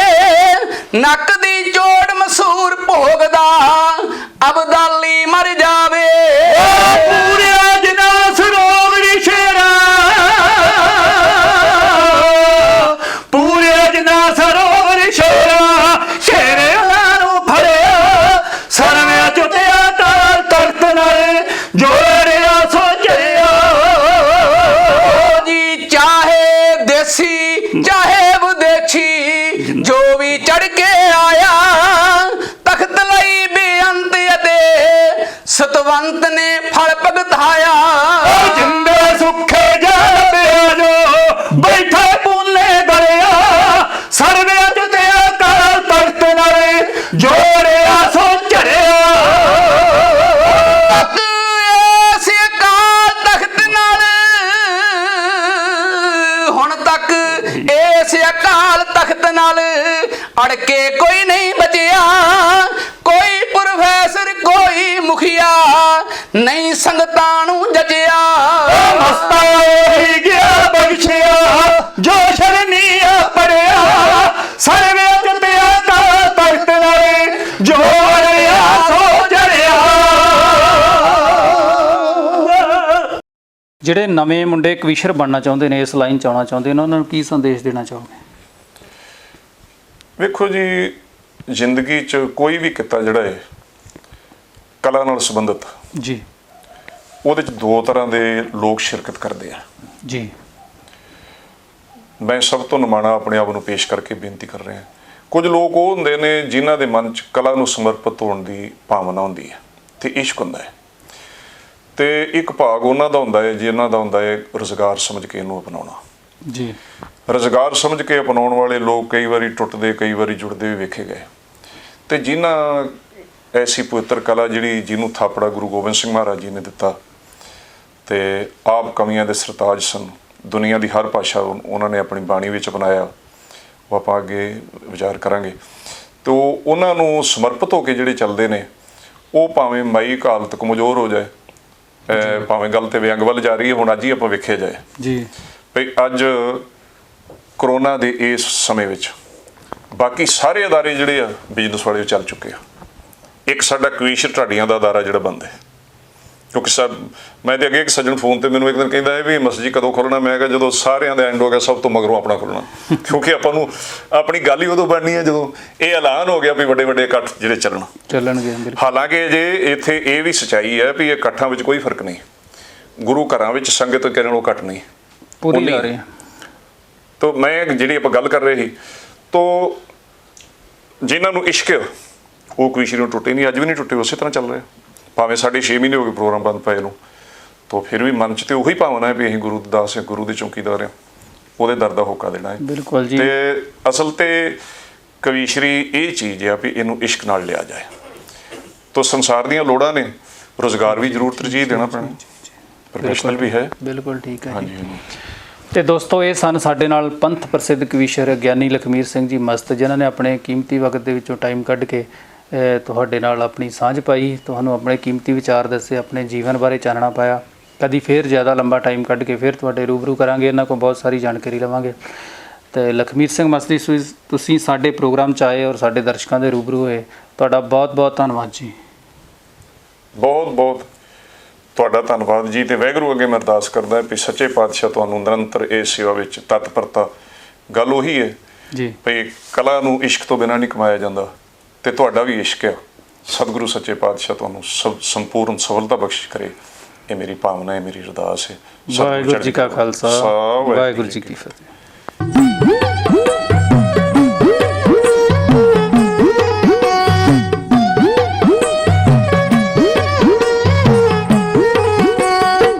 ਨੱਕ ਦੀ ਚੋੜ ਮਸੂਰ ਭੋਗਦਾ ਅਬਦਾਲੀ ਮਰ ਜਾਵੇ। ਪੂਰਿਆ ਜਿਨਾ ਸਰੋਵਰੀ ਸ਼ੇਰਾ, ਪੂਰਿਆ ਜਿਨਾ ਸਰੋਵਰੀ ਸ਼ੇਰਾ, ਸ਼ੇਰੇ ਨੂੰ ਫੜਿਆ, ਸਰਵੇ ਤੇ ਅਕਾਲ ਤਖਤ ਨਾਲ ਜੋੜਿਆ ਸੋ ਚੜਿਆ। ਜੀ ਚਾਹੇ ਦੇਸੀ ਚਾਹੇ ਵਿਦੇਸ਼ੀ ਜੋ ਵੀ ਚੜ ਕੇ ਆਇਆ, ਤਖਤ ਲਈ ਬੇਅੰਤ ਅਤੇ ਸਤਵੰਤ ਨੇ ਫਲ ਭਗਤਾਇਆ। ਜਿੰਦੇ ਸੁੱਖੇ ਜਲ ਪਿਆ ਜੋ ਬੈਠਾ ਪੂਲੇ ਦਰਿਆ, ਸਰਵੇ ਤੇ ਅਕਾਲ ਤਖਤ ਨਾਲ ਜੋੜਿਆ ਸੋ ਚੜਿਆ। ਤਖਤ ਇਸ ਅਕਾਲ ਤਖਤ ਨਾਲ ਹੁਣ ਤੱਕ ਇਸ ਅਕਾਲ ਤਖਤ ਨਾਲ ਅੜ ਕੇ ਕੋਈ ਨਹੀਂ ਬਚਿਆ, ਕੋਈ ਪ੍ਰੋਫੈਸਰ ਕੋਈ ਮੁਖੀਆ ਨਹੀਂ ਸੰਗਤਾਂ ਨੂੰ ਜਚਿਆ। ਮਸਤਾ ਹੀ ਗਿਆ ਬਖਸ਼ਿਆ ਜੋ ਸ਼ਰਨੀਆ ਪੜਿਆ, ਸਰਵੇ ਜਿਹੜੇ ਨਵੇਂ ਮੁੰਡੇ ਕਵੀਸ਼ਰ ਬਣਨਾ ਚਾਹੁੰਦੇ ਨੇ, ਇਸ ਲਾਈਨ 'ਚ ਆਉਣਾ ਚਾਹੁੰਦੇ ਨੇ, ਉਹਨਾਂ ਨੂੰ ਕੀ ਸੰਦੇਸ਼ ਦੇਣਾ ਚਾਹੋਗੇ? ਵੇਖੋ ਜੀ, ਜ਼ਿੰਦਗੀ 'ਚ ਕੋਈ ਵੀ ਕਿੱਤਾ ਜਿਹੜਾ ਹੈ ਕਲਾ ਨਾਲ ਸੰਬੰਧਿਤ ਜੀ, ਉਹਦੇ 'ਚ ਦੋ ਤਰ੍ਹਾਂ ਦੇ ਲੋਕ ਸ਼ਿਰਕਤ ਕਰਦੇ ਆ ਜੀ। ਮੈਂ ਸਭ ਤੋਂ ਨਿਮਾਣਾ ਆਪਣੇ ਆਪ ਨੂੰ ਪੇਸ਼ ਕਰਕੇ ਬੇਨਤੀ ਕਰ ਰਿਹਾ। ਕੁਝ ਲੋਕ ਉਹ ਹੁੰਦੇ ਨੇ ਜਿਨ੍ਹਾਂ ਦੇ ਮਨ 'ਚ ਕਲਾ ਨੂੰ ਸਮਰਪਿਤ ਹੋਣ ਦੀ ਭਾਵਨਾ ਹੁੰਦੀ ਹੈ ਤੇ ਇਸ਼ਕ ਹੁੰਦਾ ਹੈ, ਤੇ ਇੱਕ ਭਾਗ ਉਹਨਾਂ ਦਾ ਹੁੰਦਾ ਹੈ ਜਿਨ੍ਹਾਂ ਦਾ ਹੁੰਦਾ ਹੈ ਰੁਜ਼ਗਾਰ ਸਮਝ ਕੇ ਇਹਨੂੰ ਅਪਣਾਉਣਾ ਜੀ। ਰੁਜ਼ਗਾਰ ਸਮਝ ਕੇ ਅਪਣਾਉਣ ਵਾਲੇ ਲੋਕ ਕਈ ਵਾਰੀ ਟੁੱਟਦੇ, ਕਈ ਵਾਰੀ ਜੁੜਦੇ ਵੀ ਵੇਖੇ ਗਏ। ਤੇ ਜਿਨ੍ਹਾਂ ਐਸੀ ਪਵਿੱਤਰ ਕਲਾ ਜਿਹੜੀ ਜਿਹਨੂੰ ਥਾਪੜਾ ਗੁਰੂ ਗੋਬਿੰਦ ਸਿੰਘ ਮਹਾਰਾਜ ਜੀ ਨੇ ਦਿੱਤਾ, ਤੇ ਆਪ ਕਵੀਆਂ ਦੇ ਸਰਤਾਜ ਸਨ, ਦੁਨੀਆ ਦੀ ਹਰ ਭਾਸ਼ਾ ਉਹਨਾਂ ਨੇ ਆਪਣੀ ਬਾਣੀ ਵਿੱਚ ਅਪਣਾਇਆ, ਉਹ ਆਪਾਂ ਅੱਗੇ ਵਿਚਾਰ ਕਰਾਂਗੇ। ਤੇ ਉਹਨਾਂ ਨੂੰ ਸਮਰਪਿਤ ਹੋ ਕੇ ਜਿਹੜੇ ਚੱਲਦੇ ਨੇ, ਉਹ ਭਾਵੇਂ ਮਾਈ ਹਾਲਤ ਕਮਜ਼ੋਰ ਹੋ ਜਾਏ, ਭਾਵੇਂ ਗੱਲ ਤੇ ਵਿਅੰਗ ਵੱਲ ਜਾ ਰਹੀ ਹੈ, ਹੁਣ ਅੱਜ ਹੀ ਆਪਾਂ ਵੇਖਿਆ ਜਾਏ ਜੀ ਵੀ ਅੱਜ ਕਰੋਨਾ ਦੇ ਇਸ ਸਮੇਂ ਵਿੱਚ ਬਾਕੀ ਸਾਰੇ ਅਦਾਰੇ ਜਿਹੜੇ ਆ ਬਿਜ਼ਨਸ ਵਾਲੇ ਉਹ ਚੱਲ ਚੁੱਕੇ ਆ। ਇੱਕ ਸਾਡਾ ਕਵੀਸ਼ਰ ਢਾਡੀਆਂ ਦਾ ਅਦਾਰਾ ਜਿਹੜਾ ਬੰਦ ਹੈ, ਕਿਉਂਕਿ ਮੈਂ ਤੇ ਅੱਗੇ ਇੱਕ ਸੱਜਣ ਫੋਨ ਤੇ ਮੈਨੂੰ ਇੱਕ ਦਿਨ ਕਹਿੰਦਾ ਵੀ ਮਸਜਿਦ ਕਦੋਂ ਖੋਲ੍ਹਣਾ? ਮੈਂ ਕਿਹਾ ਜਦੋਂ ਸਾਰਿਆਂ ਦਾ ਐਂਡ ਹੋ ਗਿਆ, ਸਭ ਤੋਂ ਮਗਰੋਂ ਆਪਣਾ ਖੋਲ੍ਹਣਾ, ਕਿਉਂਕਿ ਆਪਾਂ ਨੂੰ ਆਪਣੀ ਗੱਲ ਹੀ ਉਦੋਂ ਬਣਨੀ ਹੈ ਜਦੋਂ ਇਹ ਐਲਾਨ ਹੋ ਗਿਆ ਵੀ ਵੱਡੇ ਵੱਡੇ ਇਕੱਠ ਜਿਹੜੇ ਚੱਲਣਗੇ। ਹਾਲਾਂਕਿ ਜੇ ਇੱਥੇ ਇਹ ਵੀ ਸੱਚਾਈ ਹੈ ਵੀ ਇਹ ਇਕੱਠਾਂ ਵਿੱਚ ਕੋਈ ਫਰਕ ਨਹੀਂ, ਗੁਰੂ ਘਰਾਂ ਵਿੱਚ ਸੰਗਤ ਕਰਨ ਉਹ ਘੱਟ ਨਹੀਂ ਪੂਰੀ ਆ ਰਹੀ। ਤਾਂ ਮੈਂ ਜਿਹੜੀ ਆਪਾਂ ਗੱਲ ਕਰ ਰਹੇ ਸੀ, ਤਾਂ ਜਿਨ੍ਹਾਂ ਨੂੰ ਇਸ਼ਕ ਉਹ ਕਵੀਸ਼ਰੀ ਨੂੰ ਟੁੱਟੇ ਨਹੀਂ, ਅੱਜ ਵੀ ਨਹੀਂ ਟੁੱਟੇ, ਉਸੇ ਤਰ੍ਹਾਂ ਚੱਲ ਰਿਹਾ। ਭਾਵੇਂ ਸਾਡੇ 6 ਮਹੀਨੇ ਹੋ ਗਏ ਪ੍ਰੋਗਰਾਮ ਬੰਦ ਪਏ ਨੂੰ, ਤਾਂ ਫਿਰ ਵੀ ਮਨ 'ਚ ਤੇ ਉਹੀ ਭਾਵਨਾ ਹੈ ਵੀ ਅਸੀਂ ਗੁਰੂ ਦਾਸ ਹਾਂ, ਗੁਰੂ ਦੇ ਚੌਕੀਦਾਰ ਹਾਂ, ਉਹਦੇ ਦਰ ਦਾ ਹੋਕਾ ਦੇਣਾ ਹੈ। ਬਿਲਕੁਲ ਜੀ। ਤੇ ਅਸਲ ਤੇ ਕਵੀਸ਼ਰੀ ਇਹ ਚੀਜ਼ ਆ ਵੀ ਇਹਨੂੰ ਇਸ਼ਕ ਨਾਲ ਲਿਆ ਜਾਏ। ਤਾਂ ਸੰਸਾਰ ਦੀਆਂ ਲੋੜਾਂ ਨੇ, ਰੁਜ਼ਗਾਰ ਵੀ ਜ਼ਰੂਰ ਤਰਜੀਹ ਦੇਣਾ ਪੈਣਾ, ਪ੍ਰੋਫੈਸ਼ਨਲ ਵੀ ਹੈ। ਬਿਲਕੁਲ ਠੀਕ ਹੈ ਜੀ। ਹਾਂਜੀ। ਤੇ ਦੋਸਤੋ, ਇਹ ਸਨ ਸਾਡੇ ਨਾਲ ਪੰਥ ਪ੍ਰਸਿੱਧ ਕਵੀਸ਼ਰ ਗਿਆਨੀ ਲਖਮੀਰ ਸਿੰਘ ਜੀ ਮਸਤ, ਜਿਨ੍ਹਾਂ ਨੇ ਆਪਣੇ ਕੀਮਤੀ ਵਕਤ ਦੇ ਵਿੱਚੋਂ ਟਾਈਮ ਕੱਢ ਕੇ ਤੁਹਾਡੇ ਨਾਲ ਆਪਣੀ ਸਾਂਝ ਪਾਈ, ਤੁਹਾਨੂੰ ਆਪਣੇ ਕੀਮਤੀ ਵਿਚਾਰ ਦੱਸੇ, ਆਪਣੇ ਜੀਵਨ ਬਾਰੇ ਚਾਨਣਾ ਪਾਇਆ। ਕਦੀ ਫਿਰ ਜ਼ਿਆਦਾ ਲੰਬਾ ਟਾਈਮ ਕੱਢ ਕੇ ਫਿਰ ਤੁਹਾਡੇ ਰੂਬਰੂ ਕਰਾਂਗੇ, ਇਹਨਾਂ ਕੋਲ ਬਹੁਤ ਸਾਰੀ ਜਾਣਕਾਰੀ ਲਵਾਂਗੇ। ਤੇ ਲਖਮੀਰ ਸਿੰਘ ਮਸਤ ਜੀ, ਤੁਸੀਂ ਸਾਡੇ ਪ੍ਰੋਗਰਾਮ 'ਚ ਆਏ ਔਰ ਸਾਡੇ ਦਰਸ਼ਕਾਂ ਦੇ ਰੂਬਰੂ ਹੋਏ, ਤੁਹਾਡਾ ਬਹੁਤ ਬਹੁਤ ਧੰਨਵਾਦ ਜੀ। ਬਹੁਤ ਬਹੁਤ ਤੁਹਾਡਾ ਧੰਨਵਾਦ ਜੀ। ਤੇ ਵਾਹਿਗੁਰੂ ਅੱਗੇ ਮੈਂ ਅਰਦਾਸ ਕਰਦਾ ਵੀ ਸੱਚੇ ਪਾਤਸ਼ਾਹ ਤੁਹਾਨੂੰ ਨਿਰੰਤਰ ਇਸ ਸੇਵਾ ਵਿੱਚ ਤਤਪਰਤਾ। ਗੱਲ ਉਹੀ ਹੈ ਜੀ ਵੀ ਕਲਾ ਨੂੰ ਇਸ਼ਕ ਤੋਂ ਬਿਨਾਂ ਨਹੀਂ ਕਮਾਇਆ ਜਾਂਦਾ, ਤੇ ਤੁਹਾਡਾ ਵੀ ਇਸ਼ਕ ਆ। ਸਤਿਗੁਰੂ ਸੱਚੇ ਪਾਤਸ਼ਾਹ ਤੁਹਾਨੂੰ ਸੰਪੂਰਨ ਸਫਲਤਾ ਬਖਸ਼ਿਸ਼ ਕਰੇ, ਇਹ ਮੇਰੀ ਭਾਵਨਾ ਹੈ, ਮੇਰੀ ਅਰਦਾਸ ਹੈ। ਵਾਹਿਗੁਰੂ ਜੀ ਕਾ ਖਾਲਸਾ, ਵਾਹਿਗੁਰੂ ਜੀ ਕੀ ਫਤਿਹ।